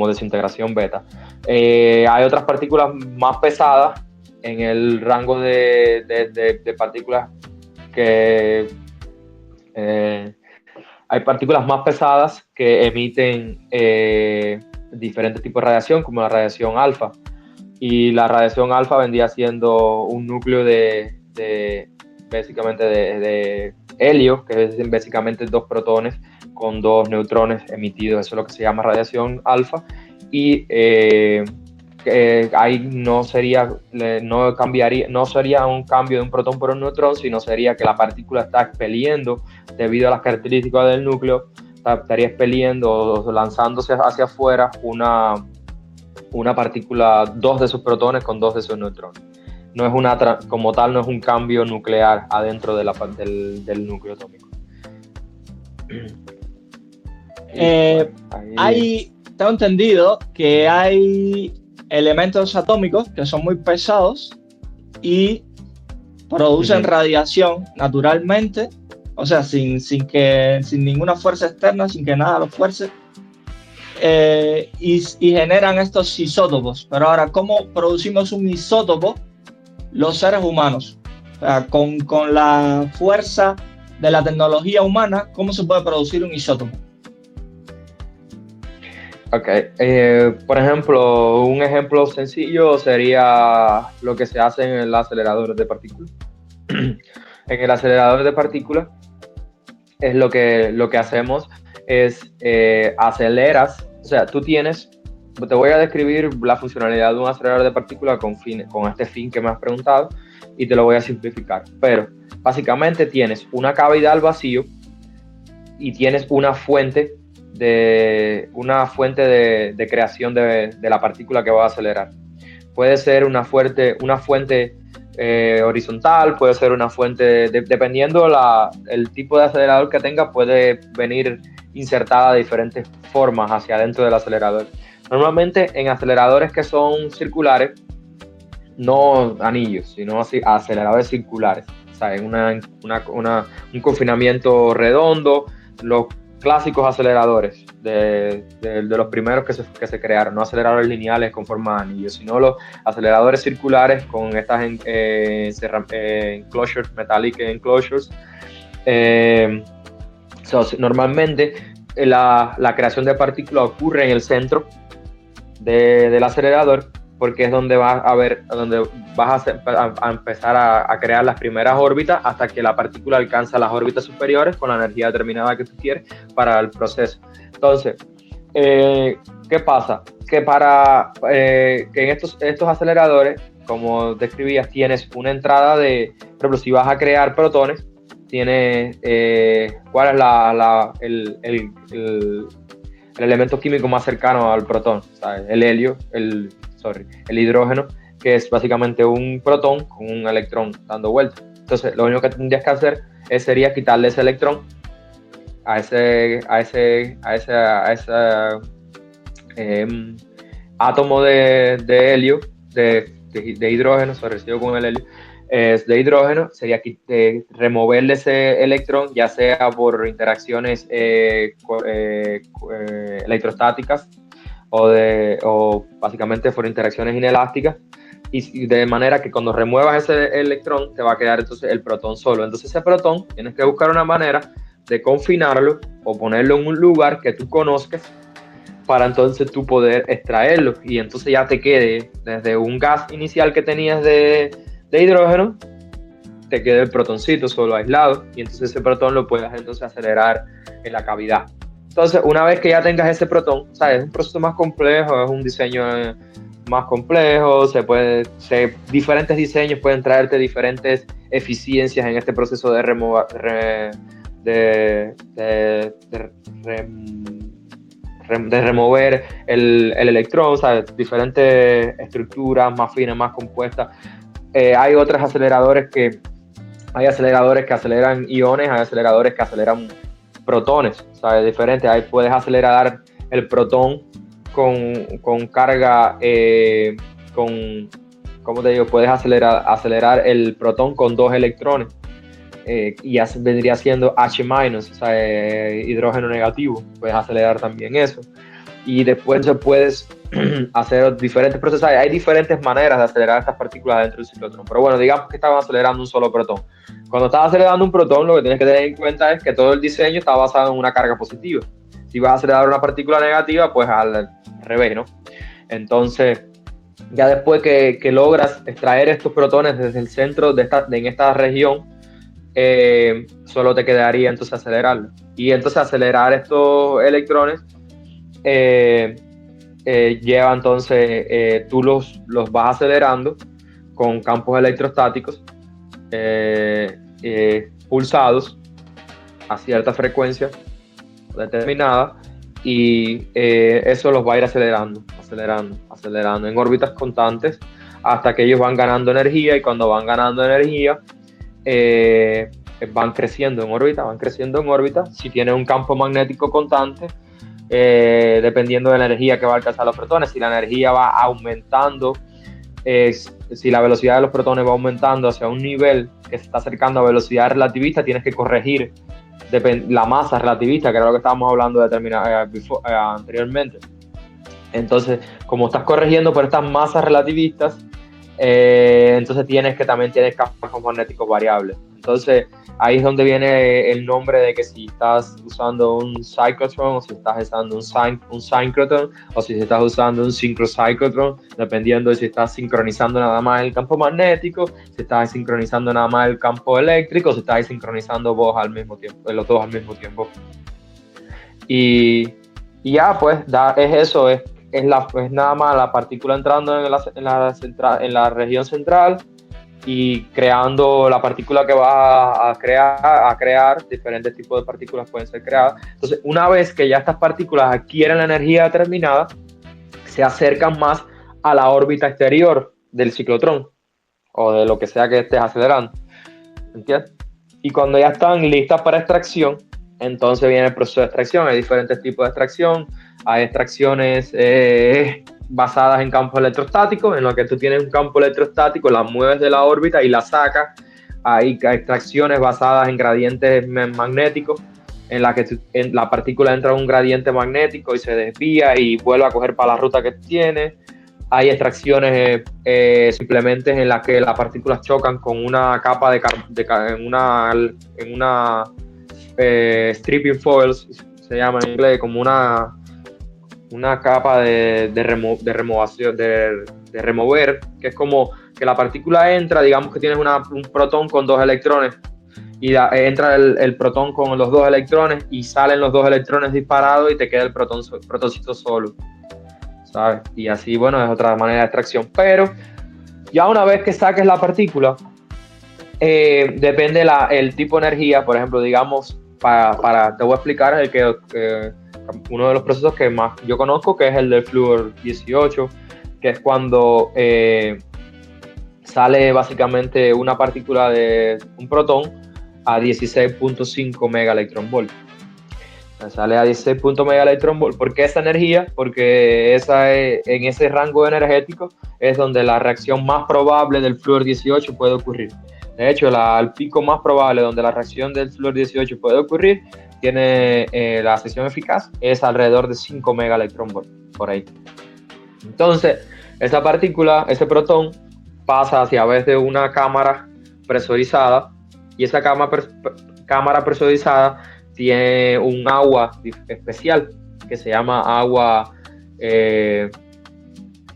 desintegración beta. Hay otras partículas más pesadas en el rango de partículas que... hay partículas más pesadas que emiten diferentes tipos de radiación, como la radiación alfa. Y la radiación alfa vendría siendo un núcleo básicamente de helio, que es básicamente 2 protones con 2 neutrones emitidos. Eso es lo que se llama radiación alfa. Y ahí no sería un cambio de un protón por un neutrón, sino sería que la partícula está expeliendo, debido a las características del núcleo, estaría expeliendo o lanzándose hacia afuera una partícula, 2 de sus protones con 2 de sus neutrones. No es como tal, no es un cambio nuclear adentro del núcleo atómico. Tengo entendido que hay elementos atómicos que son muy pesados y producen radiación naturalmente, o sea, sin ninguna fuerza externa, sin que nada los fuerce, y generan estos isótopos. Pero ahora, ¿cómo producimos un isótopo los seres humanos? O sea, con la fuerza de la tecnología humana, ¿cómo se puede producir un isótopo? Ok, por ejemplo, un ejemplo sencillo sería lo que se hace en el acelerador de partículas. En el acelerador de partículas es lo que hacemos es aceleras, o sea, te voy a describir la funcionalidad de un acelerador de partículas con este fin que me has preguntado, y te lo voy a simplificar. Pero básicamente tienes una cavidad al vacío y tienes una fuente de creación de la partícula que va a acelerar. Puede ser una fuente horizontal, puede ser una fuente, dependiendo el tipo de acelerador que tenga, puede venir insertada de diferentes formas hacia adentro del acelerador. Normalmente en aceleradores que son circulares, no anillos, sino así, aceleradores circulares, o sea, en un confinamiento redondo, los clásicos aceleradores de los primeros que se crearon, no aceleradores lineales con forma de anillo, sino los aceleradores circulares con estas enclosures, metallic enclosures. Normalmente la creación de partículas ocurre en el centro del acelerador, porque es donde vas a empezar a crear las primeras órbitas hasta que la partícula alcanza las órbitas superiores con la energía determinada que tú quieres para el proceso. Entonces, ¿qué pasa? Que que en estos aceleradores, como describías, tienes una entrada por ejemplo, si vas a crear protones, tienes cuál es el elemento químico más cercano al protón, ¿sabes? El helio, el hidrógeno, que es básicamente un protón con un electrón dando vuelta. Entonces, lo único que tendrías que hacer sería quitarle ese electrón a ese átomo de helio, de hidrógeno, recibo con el helio, de hidrógeno, sería removerle ese electrón, ya sea por interacciones electrostáticas o básicamente por interacciones inelásticas, y de manera que cuando remuevas ese electrón te va a quedar entonces el protón solo. Entonces ese protón tienes que buscar una manera de confinarlo o ponerlo en un lugar que tú conozcas para entonces tú poder extraerlo y entonces ya te quede desde un gas inicial que tenías de hidrógeno, te quede el protoncito solo aislado y entonces ese protón lo puedes entonces acelerar en la cavidad. Entonces, una vez que ya tengas ese protón, ¿sabes? Es un proceso más complejo, es un diseño más complejo, diferentes diseños pueden traerte diferentes eficiencias en este proceso de remover el electrón, ¿sabes? Diferentes estructuras más finas, más compuestas. Hay otros aceleradores hay aceleradores que aceleran iones, hay aceleradores que aceleran protones, ¿sabes? Diferente. Ahí puedes acelerar el protón con carga, ¿cómo te digo? Puedes acelerar el protón con 2 electrones y vendría siendo H-, o sea, hidrógeno negativo. Puedes acelerar también eso. Y después puedes hacer diferentes procesos. Hay diferentes maneras de acelerar estas partículas dentro del ciclotrón. Pero bueno, digamos que estaban acelerando un solo protón. Cuando estás acelerando un protón, lo que tienes que tener en cuenta es que todo el diseño está basado en una carga positiva. Si vas a acelerar una partícula negativa, pues al revés, ¿no? Entonces, ya después que logras extraer estos protones desde el centro en esta región, solo te quedaría entonces acelerarlo. Y entonces acelerar estos electrones lleva entonces, tú los vas acelerando con campos electrostáticos pulsados a cierta frecuencia determinada y eso los va a ir acelerando en órbitas constantes hasta que ellos van ganando energía y cuando van ganando energía van creciendo en órbita. Si tienen un campo magnético constante, dependiendo de la energía que va a alcanzar los protones, si la energía va aumentando, si la velocidad de los protones va aumentando hacia un nivel que se está acercando a velocidad relativista, tienes que corregir la masa relativista, que era lo que estábamos hablando anteriormente. Entonces, como estás corrigiendo por estas masas relativistas, entonces también tienes campos magnéticos variables. Entonces, ahí es donde viene el nombre de que si estás usando un cyclotron o si estás usando un synchrotron o si estás usando un syncrocyclotron, dependiendo de si estás sincronizando nada más el campo magnético, si estás sincronizando nada más el campo eléctrico, si estás sincronizando los dos al mismo tiempo. Y ya, pues, es eso, es nada más la partícula entrando en la región central y creando la partícula que va a crear, diferentes tipos de partículas pueden ser creadas. Entonces, una vez que ya estas partículas adquieren la energía determinada, se acercan más a la órbita exterior del ciclotrón o de lo que sea que estés acelerando, ¿entiendes? Y cuando ya están listas para extracción, entonces viene el proceso de extracción. Hay diferentes tipos de extracción. Hay extracciones basadas en campos electrostáticos, en lo que tú tienes un campo electrostático, la mueves de la órbita y la sacas. Hay extracciones basadas en gradientes magnéticos, en la que la partícula entra en un gradiente magnético y se desvía y vuelve a coger para la ruta que tiene. Hay extracciones simplemente en las que las partículas chocan con una capa en una stripping foils, se llama en inglés, como una capa de remover, que es como que la partícula entra, digamos que tienes un protón con 2 electrones y entra el protón con los 2 electrones y salen los 2 electrones disparados y te queda el protoncito solo, ¿sabes? Y así, bueno, es otra manera de extracción. Pero ya una vez que saques la partícula, depende el tipo de energía. Por ejemplo, digamos, te voy a explicar uno de los procesos que más yo conozco, que es el del flúor 18, que es cuando sale básicamente una partícula de un protón a 16.5 megaelectronvolt. Sale a 16 megaelectronvolt. ¿Por qué esa energía? Porque en ese rango energético es donde la reacción más probable del flúor 18 puede ocurrir. De hecho, el pico más probable donde la reacción del flúor 18 puede ocurrir, tiene la sección eficaz, es alrededor de 5 megaelectronvolt, por ahí. Entonces, esa partícula, ese protón, pasa a través de una cámara presurizada, y esa cámara presurizada tiene un agua especial que se llama agua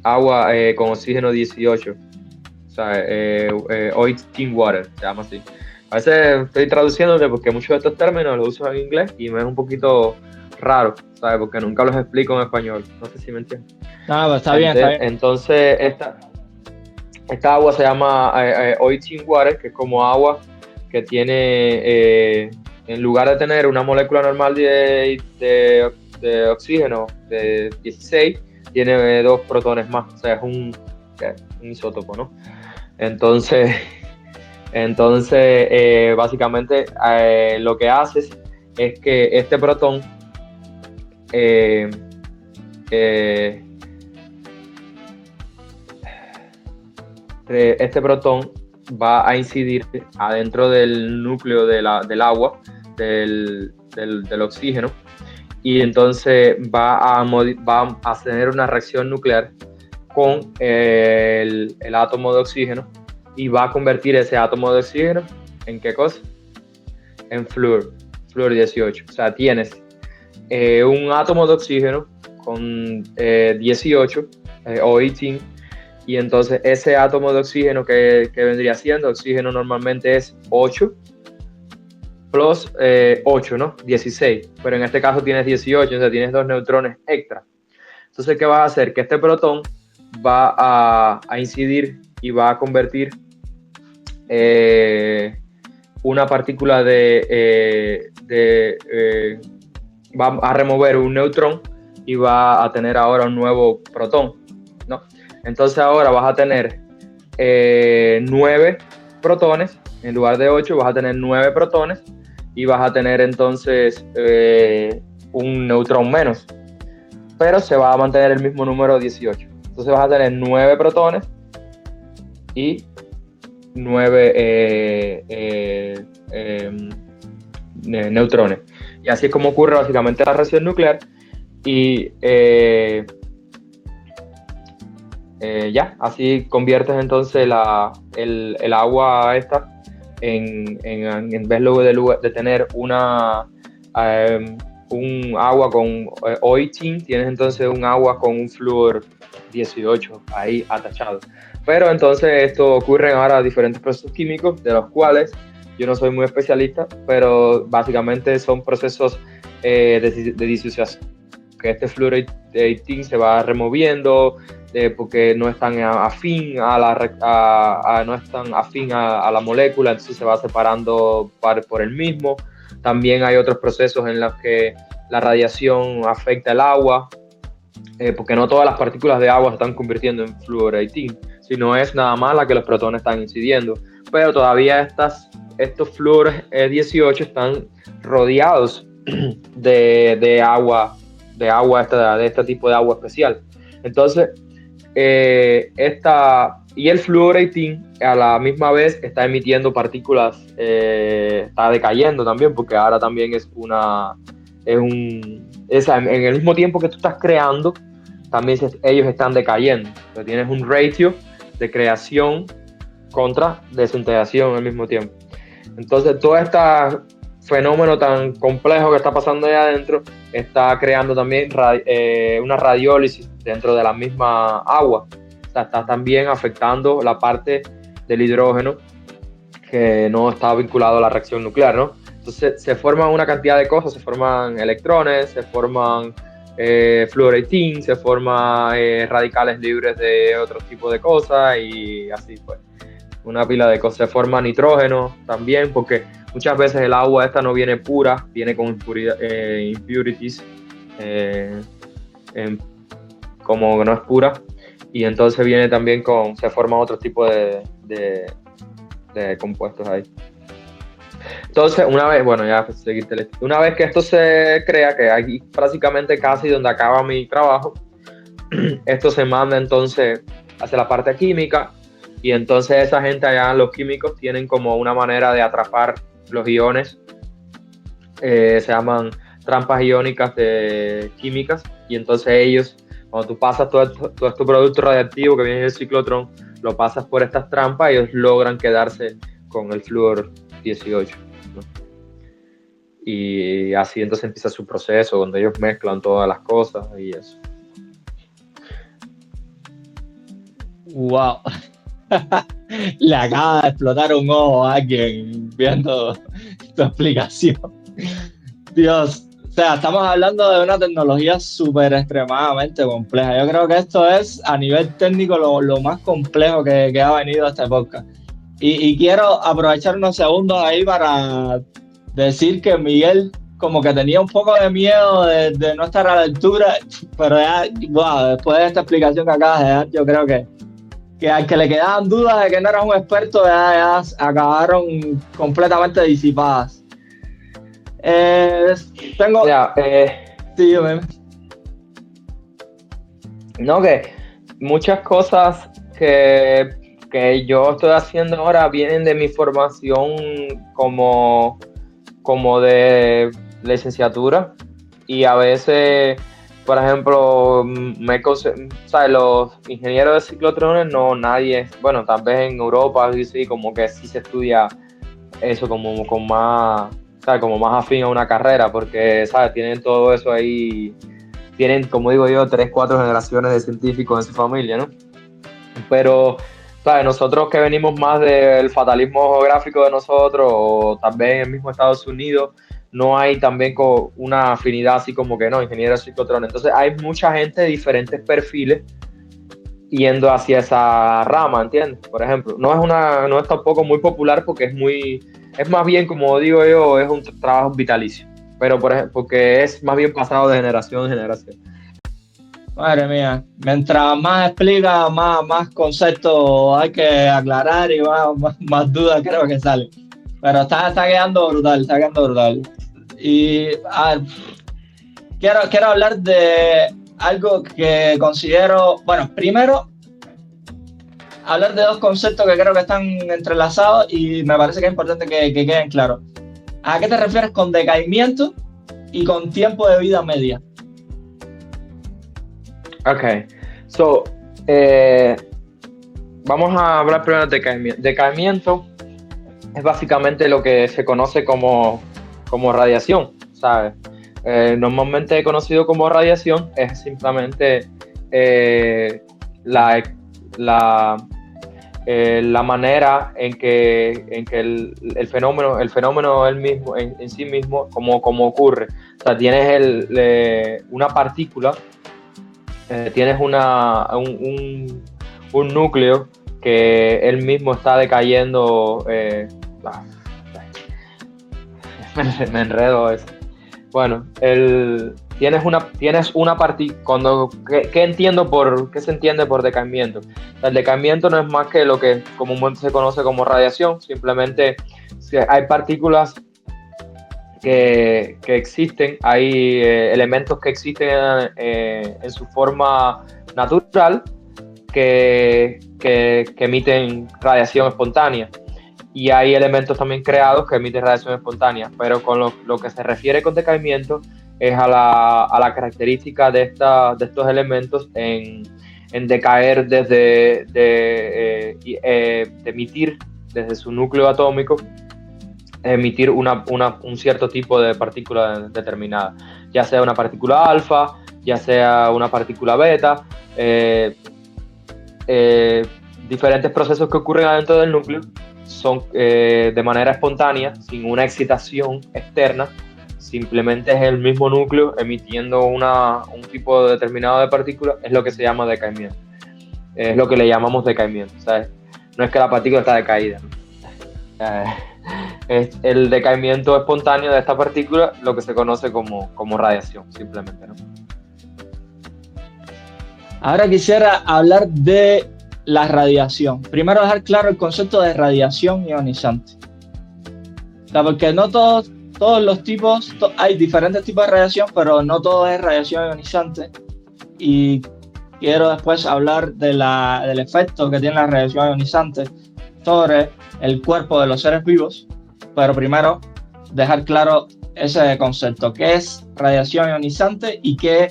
agua con oxígeno 18. O sea, O18 water, se llama así. A veces estoy traduciéndole porque muchos de estos términos los uso en inglés y me es un poquito raro, ¿sabes? Porque nunca los explico en español. No sé si me entiendes. No, pues está bien, está bien. Entonces, esta agua se llama O18 water, que es como agua que tiene, en lugar de tener una molécula normal de oxígeno de 16, tiene 2 protones más. O sea, es un isótopo, ¿no? Entonces básicamente lo que haces es que este protón va a incidir adentro del núcleo del agua, del oxígeno, y entonces va a tener una reacción nuclear con el átomo de oxígeno y va a convertir ese átomo de oxígeno ¿en qué cosa? En flúor 18. O sea, tienes un átomo de oxígeno con 18 o 18, y entonces ese átomo de oxígeno que vendría siendo, oxígeno normalmente es 8 plus 8, ¿no? 16, pero en este caso tienes 18, o sea, tienes 2 neutrones extra. Entonces, ¿qué vas a hacer? Que este protón va a incidir y va a convertir una partícula va a remover un neutrón y va a tener ahora un nuevo protón, ¿no? Entonces ahora vas a tener 9 protones, en lugar de 8 vas a tener 9 protones y vas a tener entonces un neutrón menos, pero se va a mantener el mismo número 18. Entonces vas a tener 9 protones y 9 neutrones. Y así es como ocurre básicamente la reacción nuclear. Y ya, así conviertes entonces el agua esta en vez de tener un agua con O18, tienes entonces un agua con un flúor 18 ahí atachado. Pero entonces esto ocurre ahora diferentes procesos químicos, de los cuales yo no soy muy especialista, pero básicamente son procesos de disociación, que este flúor 18 se va removiendo porque no es tan afín no es tan afín a la molécula, entonces se va separando por el mismo. También hay otros procesos en los que la radiación afecta el agua, porque no todas las partículas de agua se están convirtiendo en flúor 18, sino es nada más la que los protones están incidiendo. Pero todavía estos flúores 18 están rodeados de agua, de este tipo de agua especial. Entonces, y el flúor 18 a la misma vez está emitiendo partículas, está decayendo también, porque ahora también en el mismo tiempo que tú estás creando, también ellos están decayendo. Entonces tienes un ratio de creación contra desintegración al mismo tiempo. Entonces todo este fenómeno tan complejo que está pasando ahí adentro está creando también una radiólisis dentro de la misma agua. O sea, está también afectando la parte del hidrógeno que no está vinculado a la reacción nuclear, ¿no? Entonces se forman una cantidad de cosas, se forman electrones, se forman flúor 18, se forman radicales libres de otro tipo de cosas y así pues. Una pila de cosas. Se forma nitrógeno también, porque muchas veces el agua esta no viene pura, viene con impurities, como que no es pura, y entonces viene también se forma otro tipo de compuestos ahí. Entonces, una vez que esto se crea, que aquí prácticamente casi donde acaba mi trabajo, esto se manda entonces hacia la parte química, y entonces esa gente allá, los químicos, tienen como una manera de atrapar los iones, se llaman trampas iónicas químicas, y entonces ellos, cuando tú pasas todo este producto radiactivo que viene del ciclotrón, lo pasas por estas trampas, ellos logran quedarse con el flúor 18, ¿no? Y así entonces empieza su proceso, donde ellos mezclan todas las cosas y eso. Wow. Le acaba de explotar un ojo a alguien viendo tu explicación. Dios, o sea, estamos hablando de una tecnología súper extremadamente compleja. Yo creo que esto es a nivel técnico lo más complejo que ha venido a este podcast. Y quiero aprovechar unos segundos ahí para decir que Miguel como que tenía un poco de miedo de no estar a la altura, pero ya, wow, después de esta explicación que acabas de dar, yo creo que al que le quedaban dudas de que no eras un experto, ya acabaron completamente disipadas. Tengo... Ya, Sí, dime. no, que muchas cosas que yo estoy haciendo ahora vienen de mi formación como de licenciatura, y a veces, por ejemplo, ¿sabes? Los ingenieros de ciclotrones, no, nadie, bueno, tal vez en Europa, sí, como que sí se estudia eso como con más, ¿sabes? Como más afín a una carrera, porque, ¿sabes? Tienen todo eso ahí, tienen, como digo yo, 3, 4 generaciones de científicos en su familia, ¿no? Pero, ¿sabes? Nosotros que venimos más del fatalismo geográfico de nosotros, o también en el mismo Estados Unidos, no hay también una afinidad así como que no, ingeniero ciclotrón. Entonces hay mucha gente de diferentes perfiles yendo hacia esa rama, ¿entiendes? Por ejemplo, no es tampoco muy popular porque es más bien, como digo yo, es un trabajo vitalicio, pero por ejemplo, porque es más bien pasado de generación en generación. Madre mía, mientras más explica, más conceptos hay que aclarar y más dudas creo que salen. Pero está quedando brutal, está quedando brutal. Y a ver, quiero hablar de algo que considero, bueno, primero hablar de dos conceptos que creo que están entrelazados y me parece que es importante que queden claros. ¿A qué te refieres con decaimiento y con tiempo de vida media? Ok, so, vamos a hablar primero de decaimiento. Decaimiento es básicamente lo que se conoce como radiación, ¿sabes? Normalmente conocido como radiación es simplemente la manera en que el fenómeno él mismo, en sí mismo, como ocurre. O sea, tienes una partícula, tienes un núcleo que él mismo está decayendo. Me enredo eso. Bueno, tienes una partícula. ¿Qué entiendo qué se entiende por decaimiento? El decaimiento no es más que lo que comúnmente se conoce como radiación. Simplemente hay partículas que existen, hay elementos que existen en su forma natural que emiten radiación espontánea. Y hay elementos también creados que emiten radiación espontánea, pero con lo que se refiere con decaimiento es a la característica de estos elementos en decaer desde de emitir desde su núcleo atómico, emitir un cierto tipo de partícula determinada, ya sea una partícula alfa, ya sea una partícula beta, diferentes procesos que ocurren adentro del núcleo son de manera espontánea, sin una excitación externa, simplemente es el mismo núcleo emitiendo un tipo determinado de partícula, es lo que se llama decaimiento. Es lo que le llamamos decaimiento, ¿sabes? No es que la partícula está decaída, ¿no? Es el decaimiento espontáneo de esta partícula, lo que se conoce como radiación, simplemente, ¿no? Ahora quisiera hablar de la radiación. Primero dejar claro el concepto de radiación ionizante. O sea, porque no todos los tipos, hay diferentes tipos de radiación, pero no todo es radiación ionizante. Y quiero después hablar del efecto que tiene la radiación ionizante sobre el cuerpo de los seres vivos, pero primero dejar claro ese concepto, qué es radiación ionizante y qué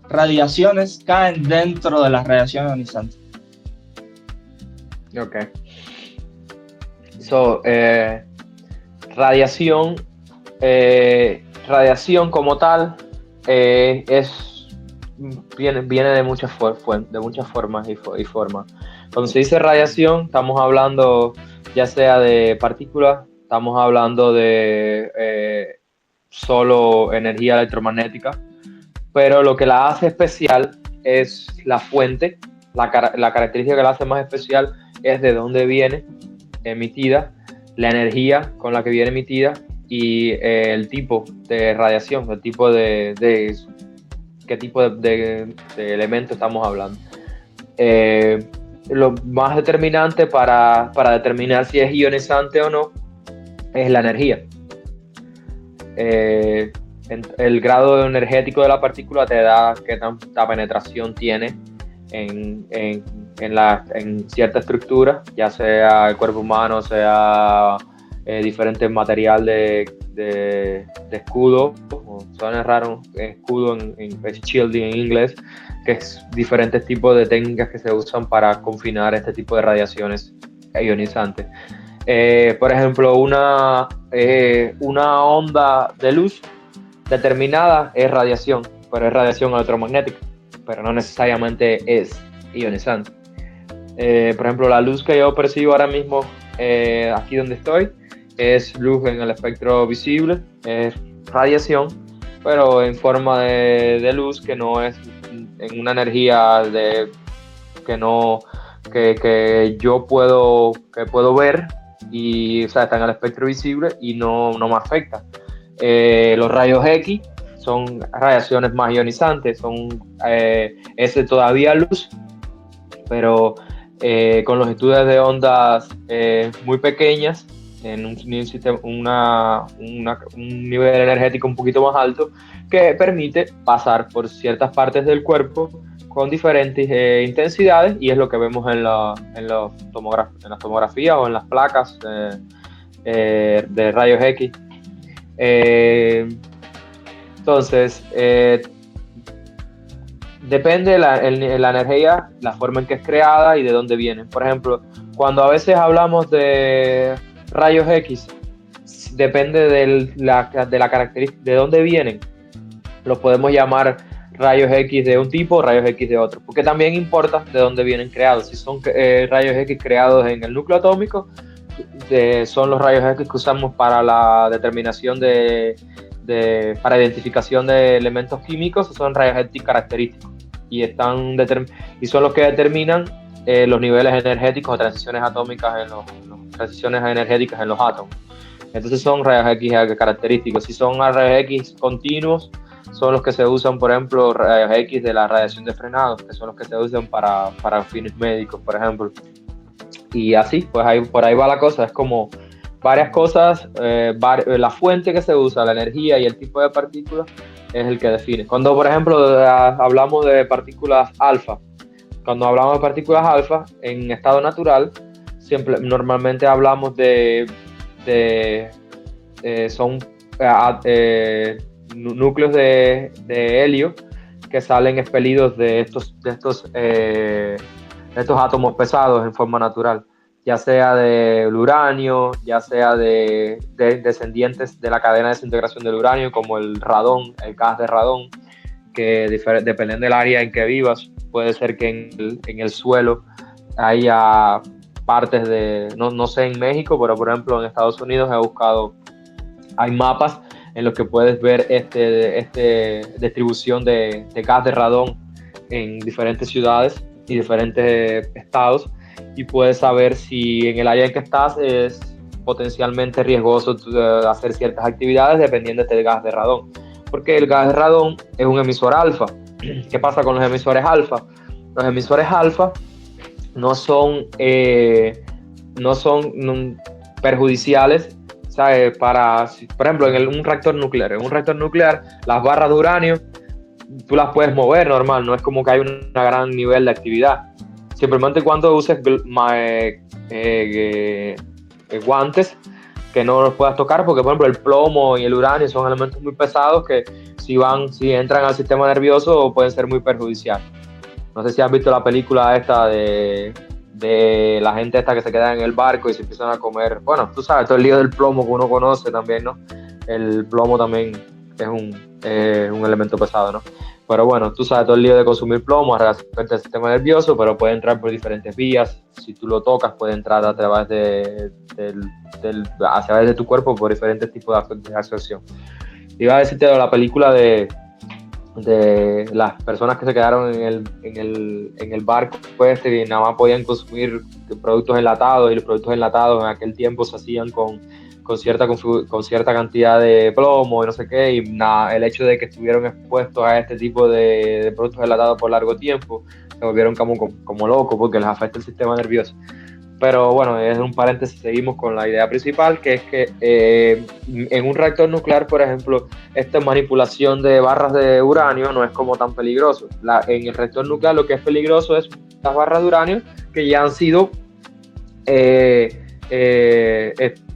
radiaciones caen dentro de la radiación ionizante. Ok. So, radiación como tal viene de muchas formas y formas. Cuando se dice radiación, estamos hablando ya sea de partículas, estamos hablando de solo energía electromagnética, pero lo que la hace especial es la fuente, la característica que la hace más especial es de dónde viene emitida, la energía con la que viene emitida y el tipo de radiación, el tipo de qué tipo de elemento estamos hablando. Lo más determinante para determinar si es ionizante o no es la energía. El grado energético de la partícula te da qué tanta penetración tiene en cierta estructura, ya sea el cuerpo humano, sea diferente material de escudo, suena raro, escudo es shielding en inglés, que es diferentes tipos de técnicas que se usan para confinar este tipo de radiaciones ionizantes. Por ejemplo, una onda de luz determinada es radiación, pero es radiación electromagnética, pero no necesariamente es ionizante. Por ejemplo, la luz que yo percibo ahora mismo aquí donde estoy es luz en el espectro visible, es radiación, pero en forma de luz que no es en una energía que yo puedo ver y, o sea, está en el espectro visible y no me afecta. Los rayos X son radiaciones más ionizantes, es todavía luz, pero con longitudes de ondas muy pequeñas, en un nivel energético un poquito más alto, que permite pasar por ciertas partes del cuerpo con diferentes intensidades, y es lo que vemos en las tomografías o en las placas de rayos X. Entonces, depende de la energía, la forma en que es creada y de dónde viene. Por ejemplo, cuando a veces hablamos de rayos X, depende de la característica, de dónde vienen. Los podemos llamar rayos X de un tipo o rayos X de otro, porque también importa de dónde vienen creados. Si son rayos X creados en el núcleo atómico, son los rayos X que usamos para la determinación para identificación de elementos químicos, son rayos X característicos y son los que determinan los niveles energéticos o transiciones atómicas transiciones energéticas en los átomos. Entonces son rayos X característicos. Si son rayos X continuos, son los que se usan, por ejemplo, rayos X de la radiación de frenado, que son los que se usan para fines médicos, por ejemplo. Y así, pues por ahí va la cosa. Es como varias cosas, la fuente que se usa, la energía y el tipo de partículas es el que define. Cuando, por ejemplo, hablamos de partículas alfa, en estado natural, normalmente hablamos son núcleos de helio que salen expelidos de estos átomos pesados en forma natural, ya sea del uranio, ya sea de descendientes de la cadena de desintegración del uranio, como el radón, el gas de radón, que dependiendo del área en que vivas, puede ser que en el suelo haya partes no sé en México, pero por ejemplo en Estados Unidos hay mapas en los que puedes ver distribución de gas de radón en diferentes ciudades y diferentes estados, y puedes saber si en el área en que estás es potencialmente riesgoso hacer ciertas actividades dependiendo del gas de radón, porque el gas de radón es un emisor alfa. ¿Qué pasa con los emisores alfa? Los emisores alfa no son perjudiciales, ¿sabes? Por ejemplo, un reactor nuclear. En un reactor nuclear, las barras de uranio, tú las puedes mover normal, no es como que hay un gran nivel de actividad. Simplemente cuando uses guantes que no los puedas tocar, porque por ejemplo el plomo y el uranio son elementos muy pesados que si entran al sistema nervioso pueden ser muy perjudiciales. No sé si has visto la película esta de la gente esta que se queda en el barco y se empiezan a comer, bueno, tú sabes, todo el lío del plomo que uno conoce también, ¿no? El plomo también un elemento pesado, ¿no? Pero bueno, tú sabes todo el lío de consumir plomo afecta el sistema nervioso, pero puede entrar por diferentes vías. Si tú lo tocas, puede entrar a través a través de tu cuerpo por diferentes tipos de absorción. Iba a decirte de la película de las personas que se quedaron en el barco y nada más podían consumir productos enlatados, y los productos enlatados en aquel tiempo se hacían con cierta cantidad de plomo y no sé qué, y nada, el hecho de que estuvieron expuestos a este tipo de productos enlatados por largo tiempo se volvieron como locos porque les afecta el sistema nervioso. Pero bueno, es un paréntesis, seguimos con la idea principal, que es que en un reactor nuclear, por ejemplo, esta manipulación de barras de uranio no es como tan peligroso. En el reactor nuclear lo que es peligroso es las barras de uranio que ya han sido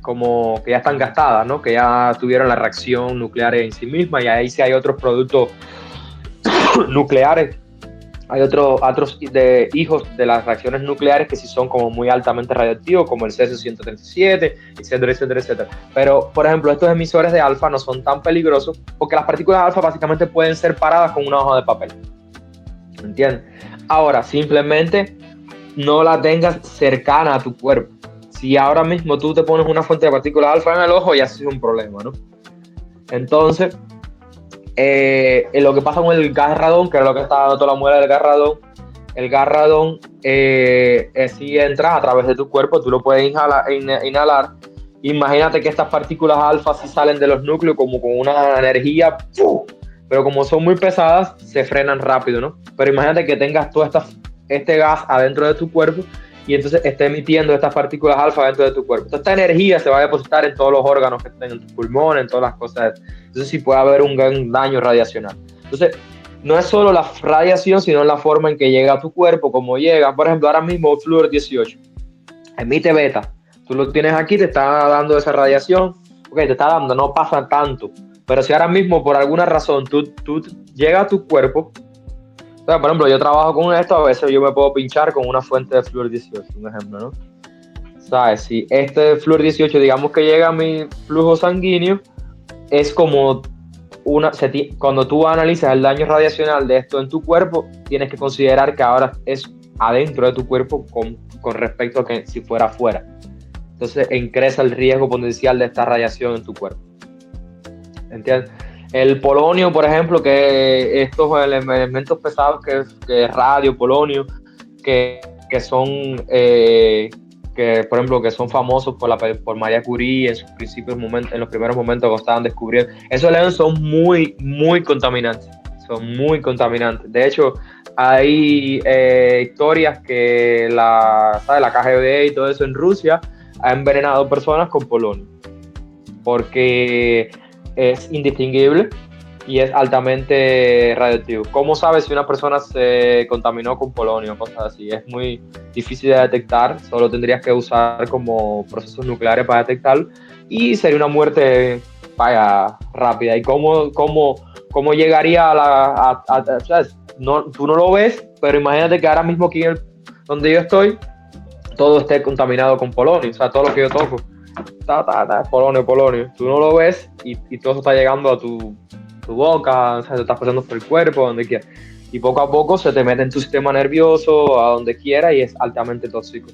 como que ya están gastadas, ¿no? Que ya tuvieron la reacción nuclear en sí misma, y ahí sí hay otros productos nucleares. Hay otros hijos de las reacciones nucleares que sí son como muy altamente radioactivos, como el cesio-137, etcétera, etcétera, etcétera. Pero, por ejemplo, estos emisores de alfa no son tan peligrosos porque las partículas alfa básicamente pueden ser paradas con una hoja de papel. ¿Entiendes? Ahora, simplemente no la tengas cercana a tu cuerpo. Si ahora mismo tú te pones una fuente de partículas alfa en el ojo, ya es un problema, ¿no? Entonces, lo que pasa con el gas radón, que es lo que está dando toda la muela del gas radón, el gas radón si entra a través de tu cuerpo, tú lo puedes inhalar. Imagínate que estas partículas alfa sí salen de los núcleos como con una energía, ¡pum! Pero como son muy pesadas, se frenan rápido, ¿no? Pero imagínate que tengas todo este gas adentro de tu cuerpo y entonces esté emitiendo estas partículas alfa dentro de tu cuerpo. Toda esta energía se va a depositar en todos los órganos que estén en tus pulmones, en todas las cosas. Entonces sí puede haber un gran daño radiacional. Entonces, no es solo la radiación, sino la forma en que llega a tu cuerpo, cómo llega. Por ejemplo, ahora mismo flúor 18 emite beta. Tú lo tienes aquí, te está dando esa radiación. Ok, te está dando, no pasa tanto. Pero si ahora mismo, por alguna razón, tú llegas a tu cuerpo. O sea, por ejemplo, yo trabajo con esto, a veces yo me puedo pinchar con una fuente de flúor 18, un ejemplo, ¿no? ¿Sabes? Si este flúor 18, digamos que llega a mi flujo sanguíneo, es como cuando tú analizas el daño radiacional de esto en tu cuerpo, tienes que considerar que ahora es adentro de tu cuerpo con respecto a que si fuera afuera. Entonces, crece el riesgo potencial de esta radiación en tu cuerpo. ¿Entiendes? El polonio, por ejemplo, que estos elementos pesados que es radio, polonio, que son, que por ejemplo, que son famosos por María Curie en los primeros momentos cuando estaban descubriendo, esos elementos son muy, muy contaminantes. Son muy contaminantes. De hecho, hay historias que la KGB y todo eso en Rusia ha envenenado personas con polonio, porque es indistinguible y es altamente radioactivo. ¿Cómo sabes si una persona se contaminó con polonio? Cosas así. Es muy difícil de detectar. Solo tendrías que usar como procesos nucleares para detectarlo y sería una muerte rápida. ¿Y cómo llegaría ¿sabes? No, tú no lo ves, pero imagínate que ahora mismo aquí donde yo estoy, todo esté contaminado con polonio. O sea, todo lo que yo toco. Polonio. Tú no lo ves y todo eso está llegando a tu boca, o sea, te estás pasando por el cuerpo, donde quiera. Y poco a poco se te mete en tu sistema nervioso, a donde quiera, y es altamente tóxico.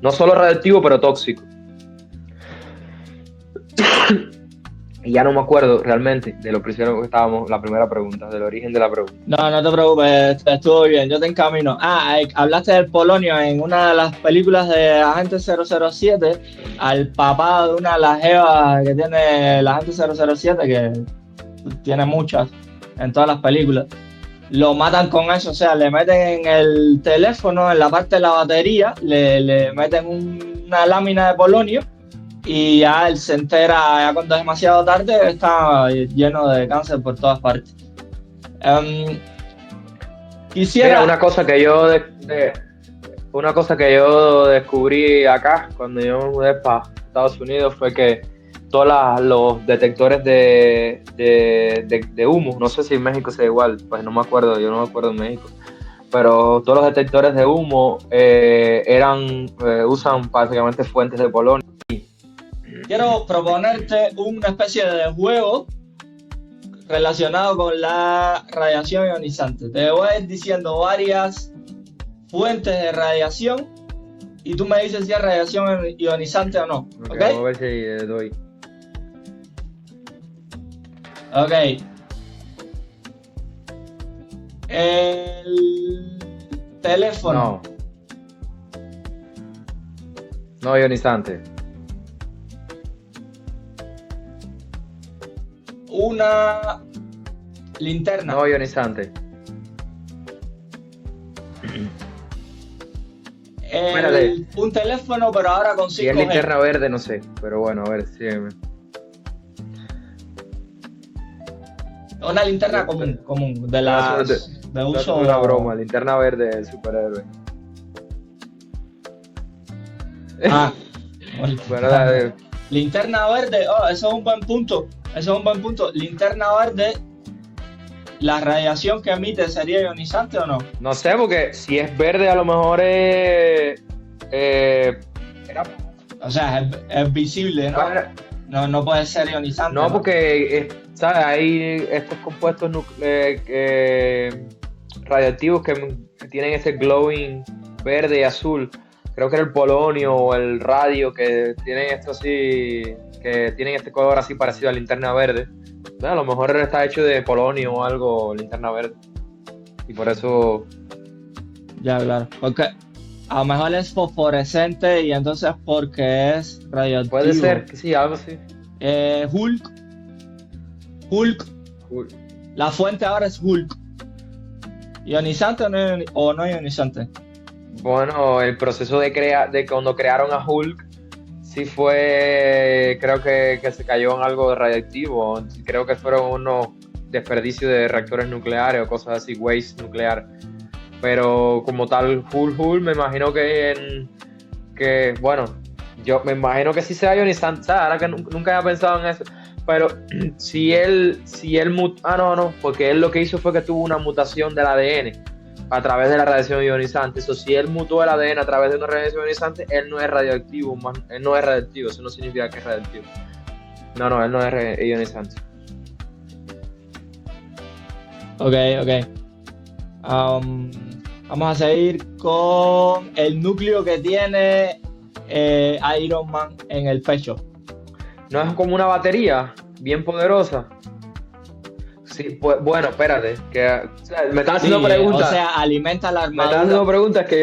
No solo radioactivo, pero tóxico. Y ya no me acuerdo realmente de lo primero que estábamos, la primera pregunta, del origen de la pregunta. No te preocupes, estuvo bien, yo te encamino. Hablaste del polonio en una de las películas de Agente 007, al papá de una de las jevas que tiene el Agente 007, que tiene muchas en todas las películas. Lo matan con eso, o sea, le meten en el teléfono, en la parte de la batería, le meten una lámina de polonio. Y ya él se entera, ya cuando es demasiado tarde, está lleno de cáncer por todas partes. Mira, una cosa que yo descubrí acá cuando yo me mudé para Estados Unidos fue que todos los detectores de humo, no sé si en México sea igual, pues no me acuerdo, yo no me acuerdo en México, pero todos los detectores de humo usan básicamente fuentes de polonio. Quiero proponerte una especie de juego relacionado con la radiación ionizante. Te voy a ir diciendo varias fuentes de radiación y tú me dices si es radiación ionizante o no. Ok, ¿Ok? vamos a ver si doy. Ok. El teléfono. No ionizante. Una linterna. No ionizante. Espérate. Un teléfono, pero ahora con Si es 5G. linterna verde, no sé. Pero bueno, a ver, sígueme. Una linterna común, de las de uso. Es una broma, linterna verde del superhéroe. Ah, Bueno, linterna verde, eso es un buen punto. Eso es un buen punto. Linterna verde, ¿la radiación que emite sería ionizante o no? no sé, porque si es verde, a lo mejor es. O sea, es visible, ¿no? No puede ser ionizante. No, porque ¿sabes? Hay estos compuestos radioactivos que tienen ese glowing verde y azul. Creo que era el polonio o el radio que tienen esto así, que tienen este color así parecido a linterna verde. A lo mejor está hecho de polonio o algo, linterna verde. Y por eso. Ya, claro. Porque a lo mejor es fosforescente y entonces porque es radioactivo. Puede ser, que sí, algo así. Hulk. La fuente ahora es Hulk. ¿Ionizante o no ionizante? Bueno, el proceso de cuando crearon a Hulk sí fue, creo que se cayó en algo radioactivo. Creo que fueron unos desperdicios de reactores nucleares o cosas así, waste nuclear. Pero como tal, Hulk, me imagino que bueno, yo me imagino que sí sea ionizante. Ahora que nunca había pensado en eso. Pero si él no, porque él lo que hizo fue que tuvo una mutación del ADN a través de la radiación ionizante. Eso, si él mutó el ADN a través de una radiación ionizante, él no es radioactivo, él no es radioactivo, eso no significa que es radioactivo. No, él no es ionizante. Ok. Vamos a seguir con el núcleo que tiene Iron Man en el pecho. ¿No es como una batería bien poderosa? Sí, pues, bueno, espérate, que o sea, me estás haciendo preguntas. O sea, alimenta la armadura. Me estás haciendo preguntas que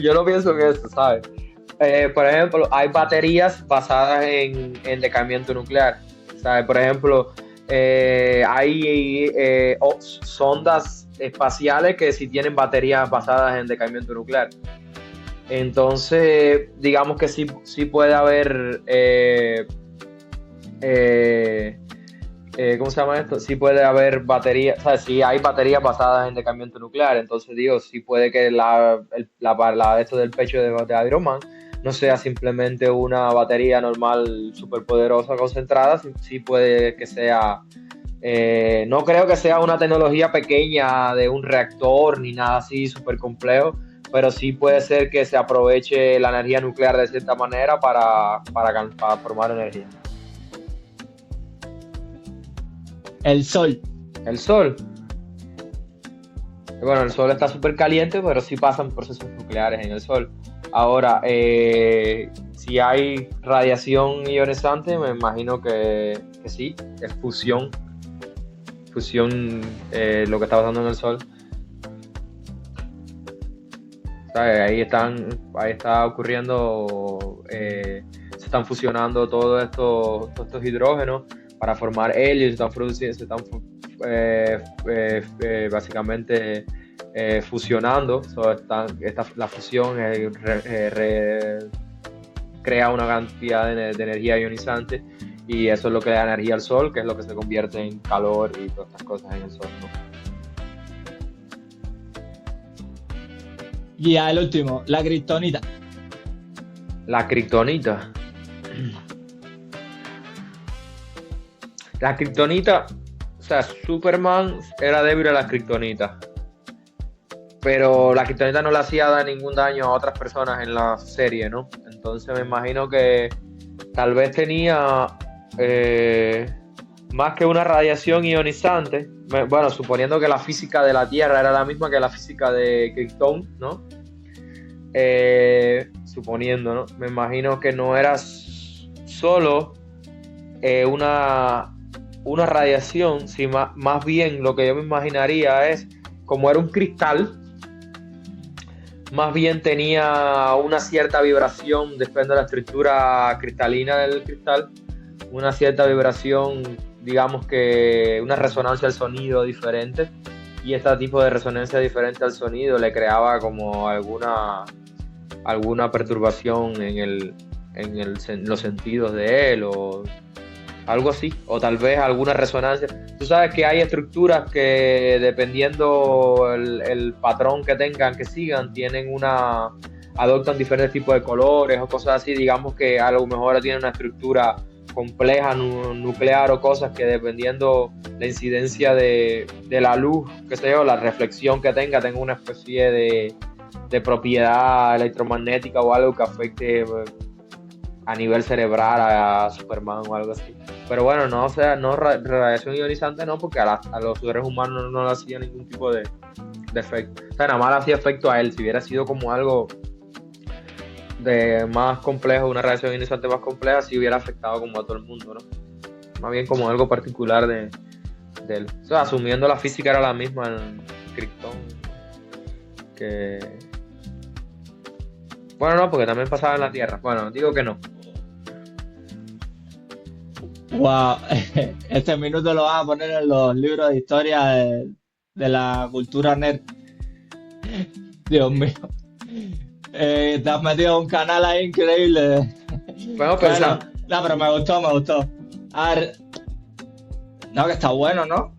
yo no pienso en eso, ¿sabes? Por ejemplo, hay baterías basadas en decaimiento nuclear, ¿sabes? Por ejemplo, hay sondas espaciales que sí tienen baterías basadas en decaimiento nuclear. Entonces, digamos que sí puede haber... ¿cómo se llama esto? Sí puede haber baterías, o sea, sí hay baterías basadas en decaimiento nuclear, entonces digo, sí puede que esto del pecho de Iron Man no sea simplemente una batería normal súper poderosa concentrada, sí puede que sea, no creo que sea una tecnología pequeña de un reactor ni nada así súper complejo, pero sí puede ser que se aproveche la energía nuclear de cierta manera para formar energía. El Sol. El Sol. Bueno, el Sol está súper caliente, pero sí pasan procesos nucleares en el Sol. Ahora, si hay radiación ionizante, me imagino que sí, es fusión. Fusión, lo que está pasando en el Sol. ¿Sabes? Ahí está ocurriendo, se están fusionando todos estos hidrógenos para formar helio, se están básicamente fusionando. La fusión crea una cantidad de energía ionizante y eso es lo que le da energía al Sol, que es lo que se convierte en calor y todas estas cosas en el Sol, ¿no? Y el último, la kriptonita. La kriptonita. La kriptonita, o sea, Superman era débil a la kriptonita, pero la kriptonita no le hacía ningún daño a otras personas en la serie, ¿no? Entonces me imagino que tal vez tenía, más que una radiación ionizante, bueno, suponiendo que la física de la Tierra era la misma que la física de Krypton, ¿no? Suponiendo, ¿no? Me imagino que no era solo una radiación, sino más bien lo que yo me imaginaría es, como era un cristal, más bien tenía una cierta vibración, depende de la estructura cristalina del cristal, una cierta vibración, digamos que una resonancia al sonido diferente, y este tipo de resonancia diferente al sonido le creaba como alguna perturbación en los sentidos de él, o algo así, o tal vez alguna resonancia. Tú sabes que hay estructuras que, dependiendo el patrón que tengan, que sigan, adoptan diferentes tipos de colores o cosas así. Digamos que a lo mejor tienen una estructura compleja, nuclear, o cosas que, dependiendo la incidencia de la luz, qué sé yo, la reflexión que tenga una especie de propiedad electromagnética o algo que afecte a nivel cerebral a Superman o algo así. Pero bueno, no, o sea, no radiación ionizante, no, porque a los seres humanos no le hacía ningún tipo de efecto. O sea, nada más le hacía efecto a él. Si hubiera sido como algo de más complejo, una radiación ionizante más compleja, sí hubiera afectado como a todo el mundo, ¿no? Más bien como algo particular de él. O sea, asumiendo la física era la misma en Krypton. Bueno, no, porque también pasaba en la Tierra. Bueno, digo que no. Wow, este minuto lo vas a poner en los libros de historia de la cultura nerd. Dios mío. Te has metido en un canal ahí increíble. Bueno, pensar. No, pero me gustó. A ver, no, que está bueno, ¿no?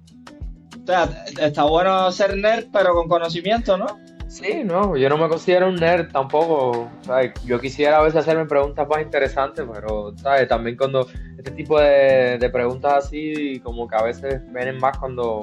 O sea, está bueno ser nerd, pero con conocimiento, ¿no? Sí, no, yo no me considero un nerd tampoco, ¿sabes? Yo quisiera a veces hacerme preguntas más interesantes, pero, ¿sabes? También cuando este tipo de preguntas así, como que a veces vienen más cuando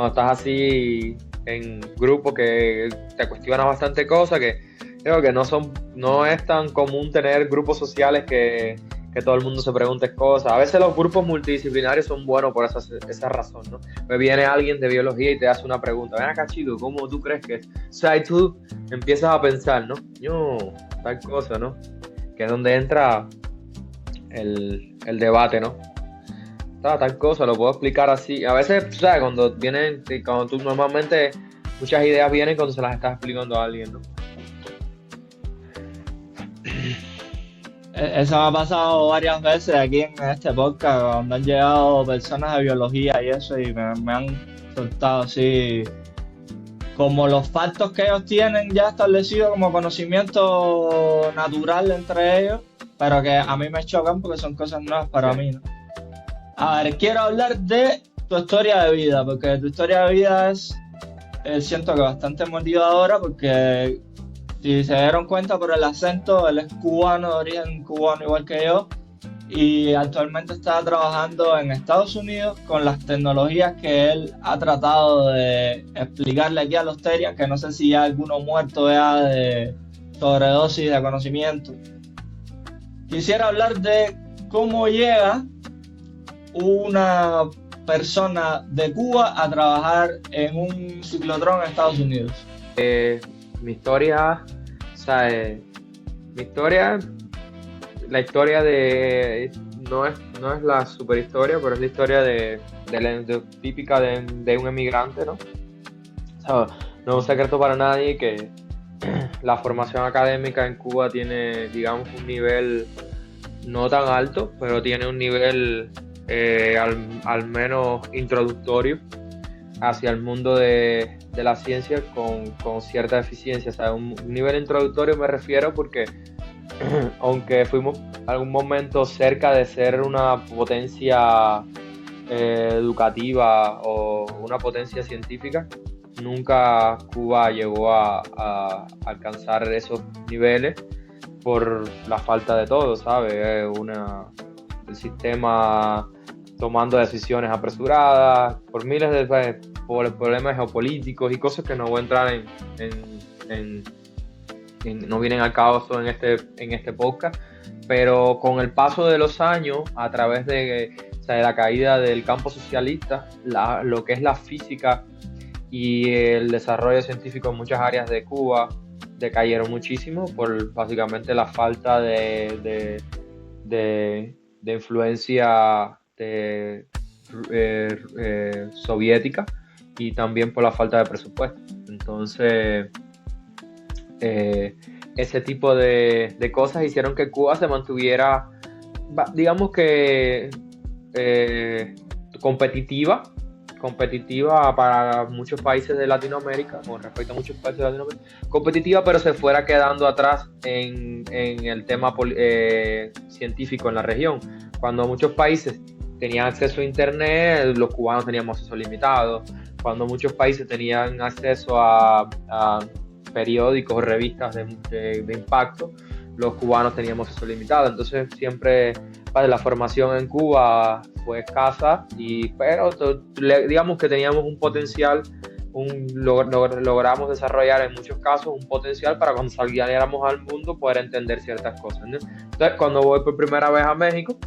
estás así en grupo, que te cuestionas bastante cosas, que creo que no es tan común tener grupos sociales que todo el mundo se pregunte cosas. A veces los grupos multidisciplinarios son buenos por esa razón, ¿no? Pues viene alguien de biología y te hace una pregunta. Ven acá, chico, ¿cómo tú crees que es? O sea, y tú empiezas a pensar, ¿no? Yo, tal cosa, ¿no? Que es donde entra el debate, ¿no? Tal cosa, lo puedo explicar así. A veces, ¿sabes? Cuando tú normalmente, muchas ideas vienen cuando se las estás explicando a alguien, ¿no? Eso me ha pasado varias veces aquí en este podcast, cuando han llegado personas de biología y eso, y me han soltado así como los factos que ellos tienen ya establecidos como conocimiento natural entre ellos, pero que a mí me chocan porque son cosas nuevas para mí, ¿no? A ver, quiero hablar de tu historia de vida, porque tu historia de vida es siento que bastante motivadora, porque si se dieron cuenta por el acento, él es cubano, de origen cubano igual que yo, y actualmente está trabajando en Estados Unidos con las tecnologías que él ha tratado de explicarle aquí a los Terians, que no sé si ya alguno muerto ya de sobredosis de conocimiento. Quisiera hablar de cómo llega una persona de Cuba a trabajar en un ciclotrón en Estados Unidos. Mi historia, o sea, la historia no es la super historia, pero es la historia típica de un emigrante, ¿no? O sea, no es un secreto para nadie que la formación académica en Cuba tiene, digamos, un nivel no tan alto, pero tiene un nivel al menos introductorio hacia el mundo de la ciencia con cierta eficiencia. O sea, un nivel introductorio me refiero porque aunque fuimos algún momento cerca de ser una potencia educativa o una potencia científica, nunca Cuba llegó a alcanzar esos niveles por la falta de todo, ¿sabes? El sistema tomando decisiones apresuradas por miles de por problemas geopolíticos y cosas que no voy a entrar no vienen al caso en este podcast, pero con el paso de los años, a través de o sea, de la caída del campo socialista, lo que es la física y el desarrollo científico en muchas áreas de Cuba decayeron muchísimo por básicamente la falta de influencia soviética, y también por la falta de presupuesto. Entonces, ese tipo de cosas hicieron que Cuba se mantuviera, digamos que, competitiva para muchos países de Latinoamérica, con respecto a muchos países de Latinoamérica, competitiva, pero se fuera quedando atrás en el tema científico en la región. Cuando muchos países tenían acceso a internet, los cubanos teníamos acceso limitado. Cuando muchos países tenían acceso a periódicos o revistas de impacto, los cubanos teníamos acceso limitado. Entonces siempre la formación en Cuba fue escasa, pero digamos que teníamos un potencial, logramos desarrollar en muchos casos un potencial para cuando saliéramos al mundo poder entender ciertas cosas, ¿no? Entonces, cuando voy por primera vez a México,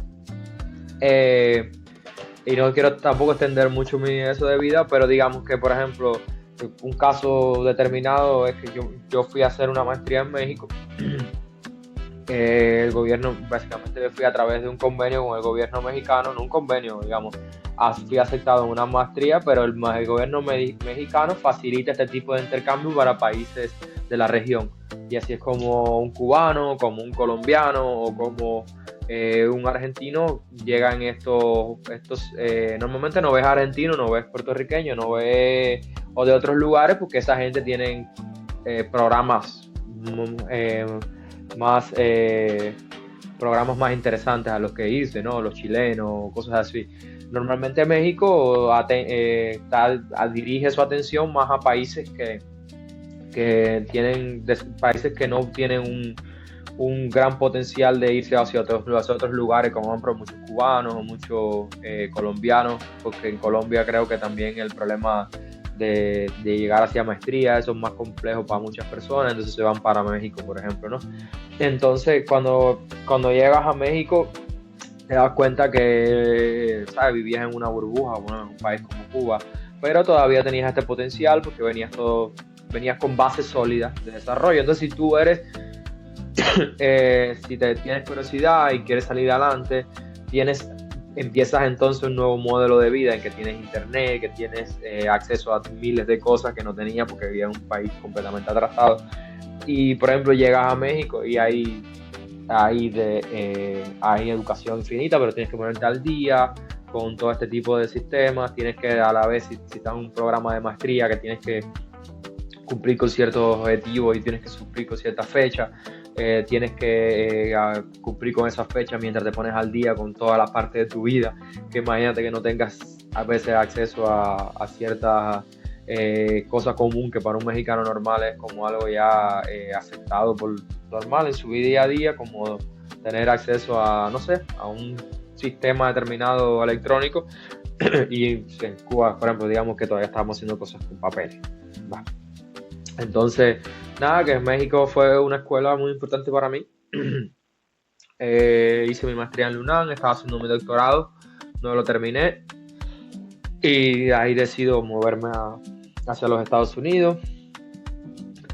y no quiero tampoco extender mucho mi eso de vida, pero digamos que, por ejemplo, un caso determinado es que yo fui a hacer una maestría en México. El gobierno, básicamente me fui a través de un convenio con el gobierno mexicano, no un convenio, digamos, fui aceptado en una maestría, pero el gobierno mexicano facilita este tipo de intercambio para países de la región, y así es como un cubano, como un colombiano o como un argentino llegan estos normalmente no ves argentino, no ves puertorriqueño, no ves o de otros lugares, porque esa gente tienen programas más interesantes a los que irse, ¿no? Los chilenos, cosas así. Normalmente México dirige su atención más a países que tienen países que no tienen un gran potencial de irse hacia otros lugares, como por ejemplo muchos cubanos o muchos colombianos, porque en Colombia creo que también el problema de llegar hacia maestría, eso es más complejo para muchas personas, entonces se van para México, por ejemplo, ¿no? Entonces, cuando llegas a México, te das cuenta que, ¿sabes? Vivías en una burbuja, bueno, en un país como Cuba, pero todavía tenías este potencial porque venías con bases sólidas de desarrollo. Entonces, si tú eres, si te tienes curiosidad y quieres salir adelante, empiezas entonces un nuevo modelo de vida en que tienes internet, que tienes acceso a miles de cosas que no tenías porque vivía en un país completamente atrasado. Y por ejemplo llegas a México y hay educación infinita, pero tienes que ponerte al día con todo este tipo de sistemas. Tienes que, a la vez, si estás en un programa de maestría, que tienes que cumplir con ciertos objetivos y tienes que cumplir con ciertas fechas, tienes que cumplir con esas fechas mientras te pones al día con toda la parte de tu vida, que imagínate que no tengas a veces acceso a ciertas cosa común que para un mexicano normal es como algo ya aceptado por normal en su día a día, como tener acceso a, no sé, a un sistema determinado electrónico. Y en Cuba, por ejemplo, digamos que todavía estamos haciendo cosas con papel. Va. Entonces, nada, que México fue una escuela muy importante para mí. Hice mi maestría en la UNAM, estaba haciendo mi doctorado, no lo terminé, y ahí decido moverme hacia los Estados Unidos,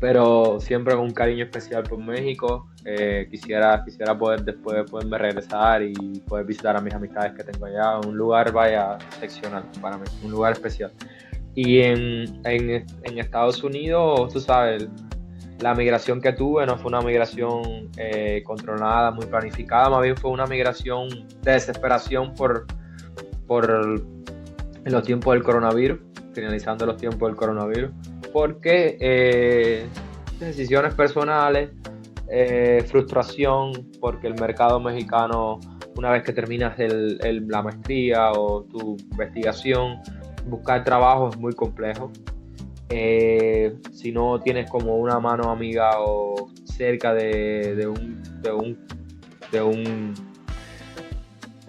pero siempre con un cariño especial por México. Quisiera poder después poderme regresar y poder visitar a mis amistades que tengo allá, un lugar excepcional para mí, un lugar especial. Y en Estados Unidos, tú sabes, la migración que tuve no fue una migración controlada, muy planificada, más bien fue una migración de desesperación por los tiempos del coronavirus, finalizando los tiempos del coronavirus, porque decisiones personales, frustración, porque el mercado mexicano, una vez que terminas la maestría o tu investigación, buscar trabajo es muy complejo. Si no tienes como una mano amiga o cerca de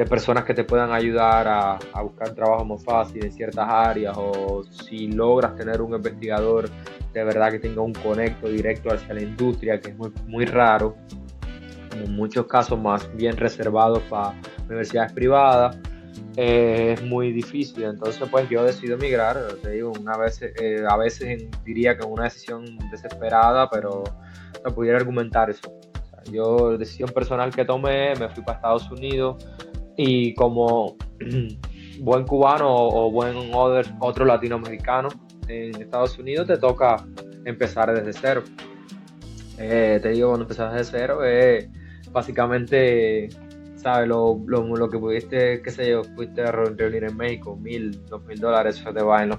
personas que te puedan ayudar a buscar trabajo más fácil en ciertas áreas, o si logras tener un investigador de verdad que tenga un conecto directo hacia la industria, que es muy, muy raro, en muchos casos más bien reservados para universidades privadas. es muy difícil. Entonces pues yo decido emigrar, te digo, a veces diría que es una decisión desesperada, pero no pudiera argumentar eso. O sea, yo, decisión personal que tomé, me fui para Estados Unidos y como buen cubano o buen otro latinoamericano en Estados Unidos te toca empezar desde cero. Te digo, cuando empezás desde cero, básicamente, ¿sabes? Lo que pudiste, qué sé yo, pudiste reunir en México, $1,000, $2,000, eso te va en el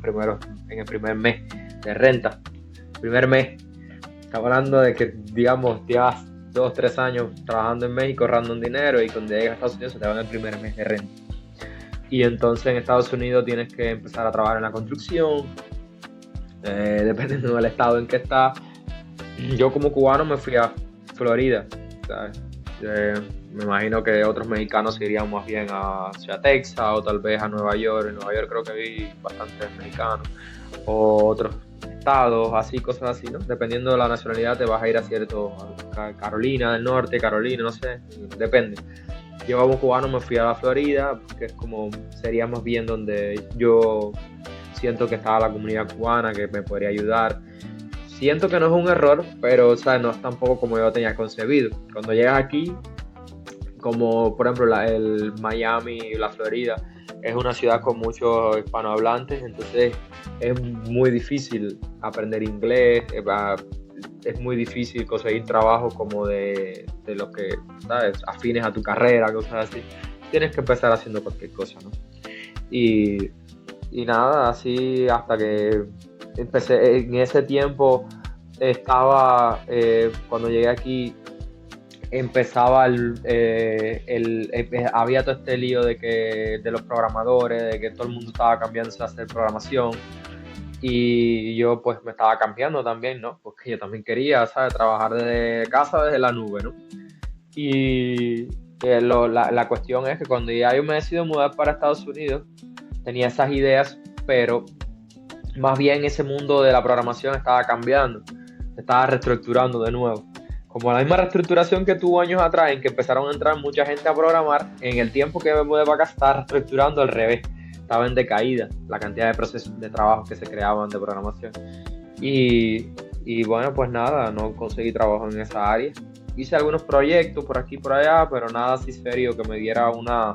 primer mes de renta. Primer mes. Estamos hablando de que, digamos, llevas 2, 3 años trabajando en México, ahorrando un dinero, y cuando llegas a Estados Unidos se te va en el primer mes de renta. Y entonces en Estados Unidos tienes que empezar a trabajar en la construcción, dependiendo del estado en que estás. Yo como cubano me fui a Florida, ¿sabes? Me imagino que otros mexicanos se irían más bien a Texas o tal vez a Nueva York. En Nueva York creo que vi bastantes mexicanos, o otros estados, así, cosas así, ¿no? Dependiendo de la nacionalidad te vas a ir a Carolina del Norte, Carolina, no sé, depende. Yo como cubano me fui a la Florida, que es como, sería más bien donde yo siento que estaba la comunidad cubana, que me podría ayudar. Siento que no es un error, pero o sea, no es tampoco como yo tenía concebido. Cuando llegas aquí, como por ejemplo el Miami y la Florida, es una ciudad con muchos hispanohablantes, entonces es muy difícil aprender inglés, es muy difícil conseguir trabajo como de los que, ¿sabes?, afines a tu carrera, cosas así. Tienes que empezar haciendo cualquier cosa, ¿no? Y nada, así hasta que empecé. En ese tiempo cuando llegué aquí, empezaba había todo este lío de los programadores, de que todo el mundo estaba cambiándose a hacer programación, y yo pues me estaba cambiando también, ¿no? Porque yo también quería, ¿sabes?, trabajar desde casa, desde la nube, ¿no? Y la cuestión es que cuando ya yo me decido mudar para Estados Unidos, tenía esas ideas, pero más bien ese mundo de la programación estaba cambiando, se estaba reestructurando de nuevo. Como la misma reestructuración que tuvo años atrás, en que empezaron a entrar mucha gente a programar, en el tiempo que me mudé para acá se estaba reestructurando al revés. Estaba en decaída la cantidad de procesos de trabajo que se creaban de programación. Y bueno, pues nada, no conseguí trabajo en esa área. Hice algunos proyectos por aquí y por allá, pero nada así serio que me diera una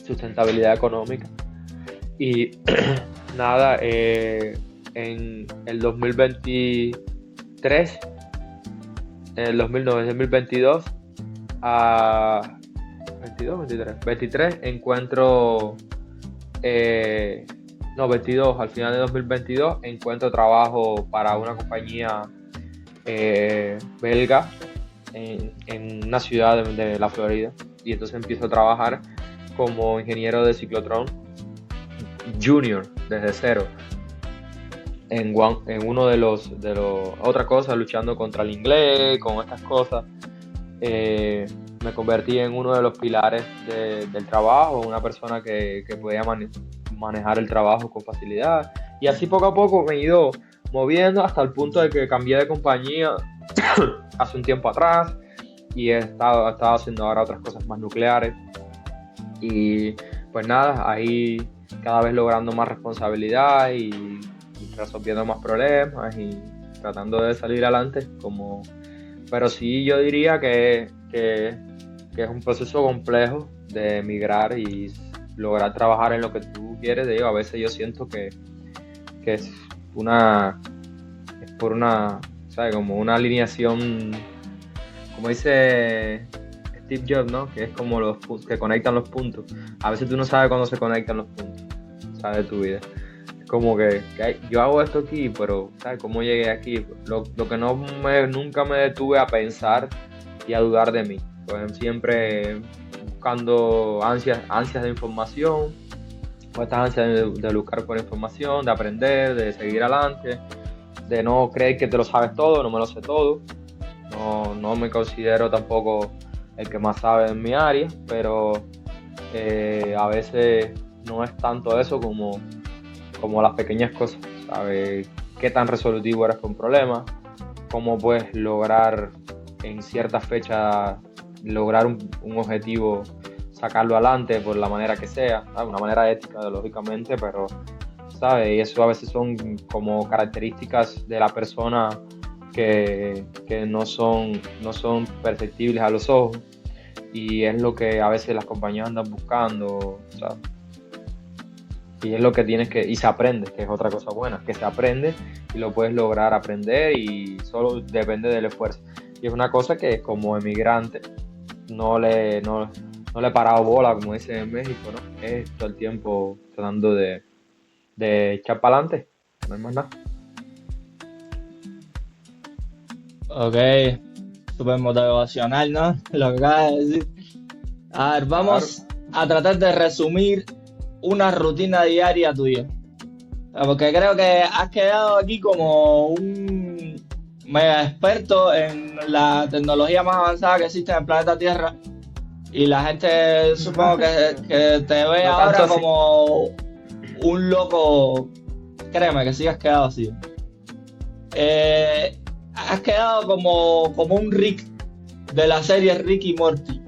sustentabilidad económica. Y nada, en el 2023, en el 2022, a 23 encuentro, 22, al final de 2022 encuentro trabajo para una compañía belga en una ciudad de la Florida, y entonces empiezo a trabajar como ingeniero de ciclotrón junior desde cero en uno de los otra cosa, luchando contra el inglés, con estas cosas. Me convertí en uno de los pilares del trabajo, una persona que podía manejar el trabajo con facilidad, y así poco a poco me he ido moviendo hasta el punto de que cambié de compañía hace un tiempo atrás, y he estado haciendo ahora otras cosas más nucleares, y pues nada, ahí cada vez logrando más responsabilidad y resolviendo más problemas y tratando de salir adelante. Pero sí, yo diría que es un proceso complejo de emigrar y lograr trabajar en lo que tú quieres. A veces yo siento que es por una, ¿sabes?, como una alineación, como dice Steve Jobs, ¿no?, que es como los que conectan los puntos. A veces tú no sabes cuándo se conectan los puntos, ¿sabes?, de tu vida. Es como que yo hago esto aquí, pero ¿sabes cómo llegué aquí? Lo que nunca me detuve a pensar y a dudar de mí. Pues siempre buscando ansias de información, o estas ansias de buscar por información, de aprender, de seguir adelante, de no creer que te lo sabes todo. No me lo sé todo. No me considero tampoco el que más sabe en mi área, pero a veces no es tanto eso como las pequeñas cosas, ¿sabes? Qué tan resolutivo eres con problemas, cómo puedes lograr en cierta fecha lograr un objetivo, sacarlo adelante por la manera que sea, ¿sabes? Una manera ética, lógicamente, pero, ¿sabes? Y eso a veces son como características de la persona que no son perceptibles a los ojos, y es lo que a veces las compañías andan buscando, ¿sabes? Y es lo que tienes y se aprende, que es otra cosa buena, que se aprende y lo puedes lograr aprender y solo depende del esfuerzo. Y es una cosa que como emigrante no le he parado bola, como dicen en México, ¿no? Es todo el tiempo tratando de echar para adelante, no hay más nada. Ok, súper motivacional, ¿no? Lo que acabas de decir. A ver, vamos a tratar de resumir una rutina diaria tuya. Porque creo que has quedado aquí como un mega experto en la tecnología más avanzada que existe en el planeta Tierra. Y la gente supongo que te ve No ahora tanto así. como un loco. Créeme que sí has quedado así. Has quedado como un Rick de la serie Rick y Morty.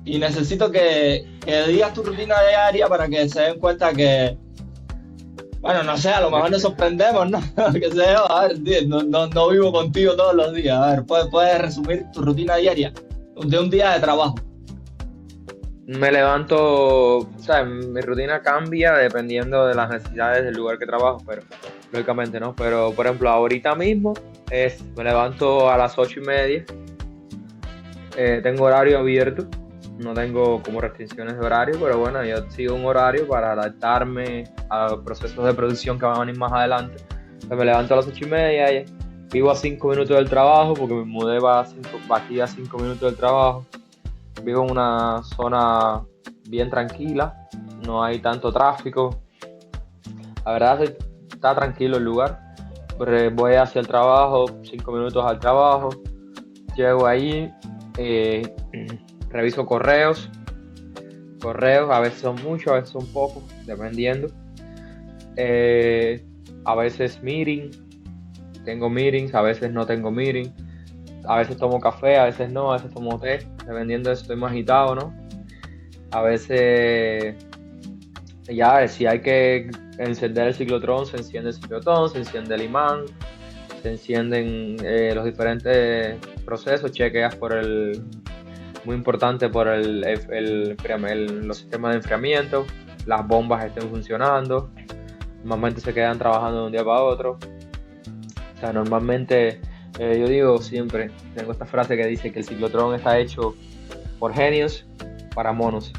Y necesito que digas tu rutina diaria para que se den cuenta que, bueno, no sé, a lo mejor nos sorprendemos, ¿no? Que se a ver, tío, no vivo contigo todos los días. A ver, ¿puedes resumir tu rutina diaria de un día de trabajo? Me levanto, o sea, mi rutina cambia dependiendo de las necesidades del lugar que trabajo, pero lógicamente no. Pero, por ejemplo, ahorita mismo me levanto a las 8:30, tengo horario abierto, no tengo como restricciones de horario, pero bueno, yo sigo un horario para adaptarme a los procesos de producción que van a venir más adelante. Entonces me levanto a las 8:30, vivo a 5 minutos del trabajo, porque me mudé aquí a 5 minutos del trabajo. Vivo en una zona bien tranquila, no hay tanto tráfico. La verdad está tranquilo el lugar. Voy hacia el trabajo, 5 minutos al trabajo. Llego ahí, reviso correos. A veces son muchos, a veces son pocos, dependiendo. A veces tengo meetings, a veces no tengo meetings. A veces tomo café, a veces no, a veces tomo té, dependiendo de si estoy más agitado, ¿no? A veces, ya, si hay que encender el ciclotrón, se enciende el ciclotrón, se enciende el imán, se encienden los diferentes procesos, chequeas muy importante por los sistemas de enfriamiento, las bombas estén funcionando, normalmente se quedan trabajando de un día para otro. O sea, normalmente... yo digo siempre, tengo esta frase que dice que el ciclotrón está hecho por genios para monos.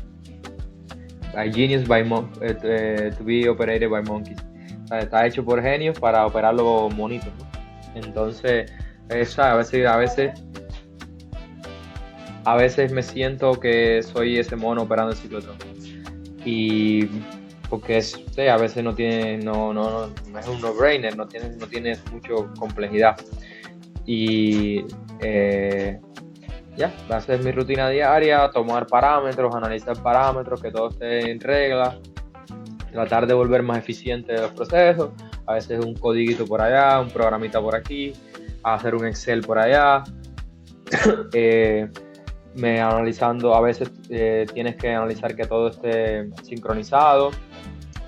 By genius to be operated by monkeys. O sea, está hecho por genios para operar los monitos, ¿no? Entonces, a veces me siento que soy ese mono operando el ciclotrón. Y porque a veces no es un no-brainer, no tiene mucha complejidad. Y va a ser mi rutina diaria, tomar parámetros, analizar parámetros, que todo esté en regla, tratar de volver más eficiente los procesos, a veces un codiguito por allá, un programita por aquí, hacer un Excel por allá. Analizando, a veces tienes que analizar que todo esté sincronizado,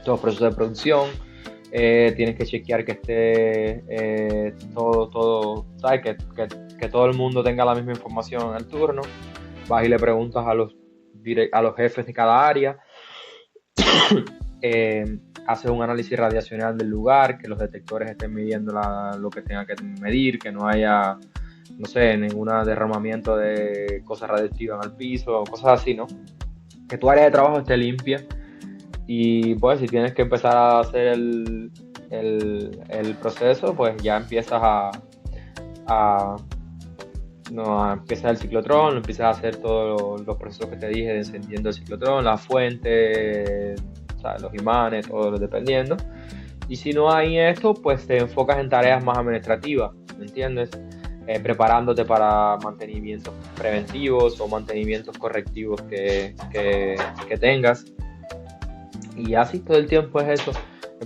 todos los procesos de producción. Tienes que chequear que esté todo, ¿sabes? Que todo el mundo tenga la misma información en el turno. Vas y le preguntas a los jefes de cada área. Haces un análisis radiacional del lugar, que los detectores estén midiendo lo que tenga que medir, que no haya, no sé, ningún derramamiento de cosas radiactivas en el piso, cosas así, ¿no? Que tu área de trabajo esté limpia. Y pues si tienes que empezar a hacer el proceso, pues ya empiezas empiezas el ciclotrón, empiezas a hacer todos los procesos que te dije de encendiendo el ciclotrón, la fuente, ¿sabes? Los imanes, todo dependiendo. Y si no hay esto, pues te enfocas en tareas más administrativas, ¿me entiendes? Preparándote para mantenimientos preventivos o mantenimientos correctivos que tengas. Y así todo el tiempo es eso.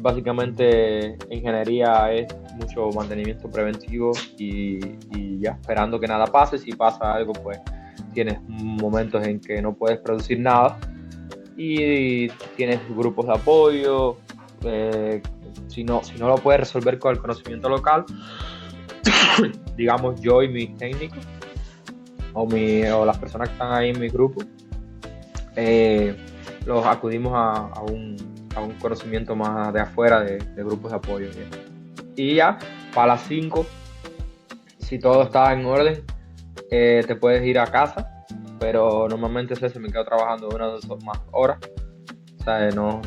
Básicamente ingeniería es mucho mantenimiento preventivo y ya, esperando que nada pase. Si pasa algo, pues tienes momentos en que no puedes producir nada y tienes grupos de apoyo. Si no lo puedes resolver con el conocimiento local, digamos yo y mis técnicos o las personas que están ahí en mi grupo, los acudimos a un conocimiento más de afuera de grupos de apoyo. ¿Bien? Y ya para las 5, si todo está en orden, te puedes ir a casa, pero normalmente se me quedo trabajando unas 2 más horas. O sea, no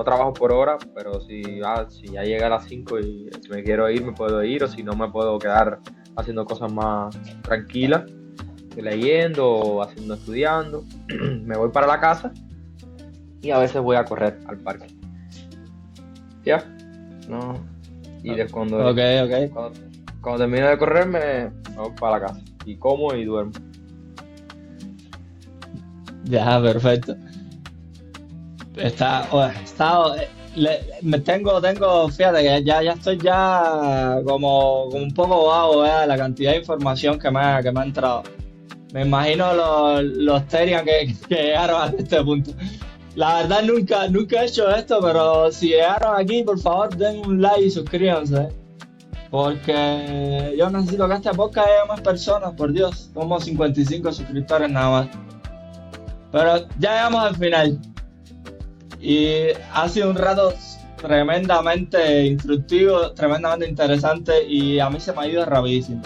trabajo por hora, pero si ya llega a las 5 y me quiero ir, me puedo ir, o si no, me puedo quedar haciendo cosas más tranquilas, leyendo o estudiando. Me voy para la casa y a veces voy a correr al parque. ¿Ya? No. Y después cuando termino de correr me voy para la casa y como y duermo. Ya, perfecto. Fíjate que ya estoy como un poco vago de la cantidad de información que me ha entrado. Me imagino los Terian que llegaron a este punto. La verdad nunca he hecho esto, pero si llegaron aquí, por favor den un like y suscríbanse. Porque yo necesito que este podcast llegue a más personas, por Dios. Somos 55 suscriptores nada más. Pero ya llegamos al final. Y ha sido un rato tremendamente instructivo, tremendamente interesante y a mí se me ha ido rapidísimo.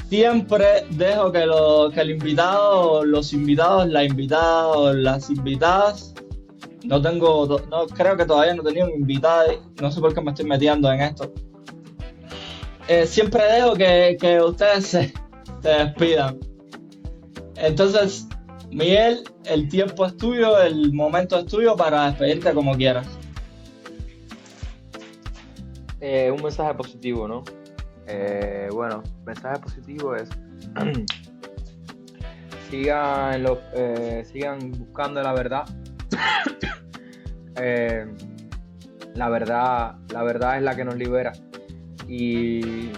Siempre dejo que el invitado, los invitados, la invitada o las invitadas, no creo que todavía no he tenido un invitado, no sé por qué me estoy metiendo en esto. Siempre dejo que ustedes se despidan. Entonces, Miguel, el tiempo es tuyo, el momento es tuyo para despedirte como quieras. Un mensaje positivo, ¿no? Bueno, mensaje positivo es sigan buscando la verdad. La verdad es la que nos libera y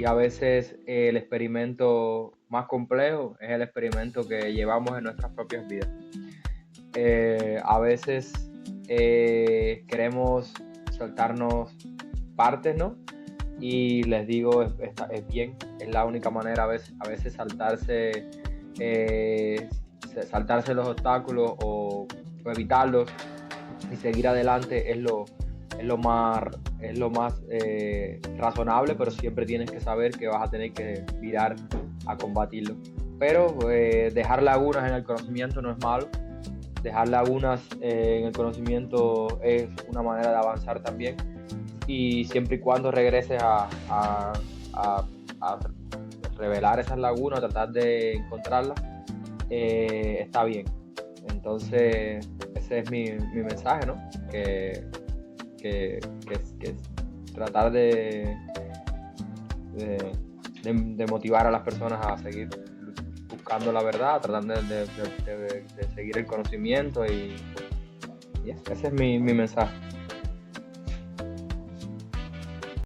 a veces el experimento más complejo es el experimento que llevamos en nuestras propias vidas. A veces queremos saltarnos partes, ¿no? Y les digo, es bien, es la única manera a veces saltarse los obstáculos o evitarlos y seguir adelante es lo más razonable, pero siempre tienes que saber que vas a tener que virar a combatirlo. Pero dejar lagunas en el conocimiento no es malo. Dejar lagunas en el conocimiento es una manera de avanzar también. Y siempre y cuando regreses a revelar esas lagunas, a tratar de encontrarlas, está bien. Entonces, ese es mi mensaje, ¿no? Que es tratar de motivar a las personas a seguir buscando la verdad, tratando de seguir el conocimiento y ese es mi mensaje.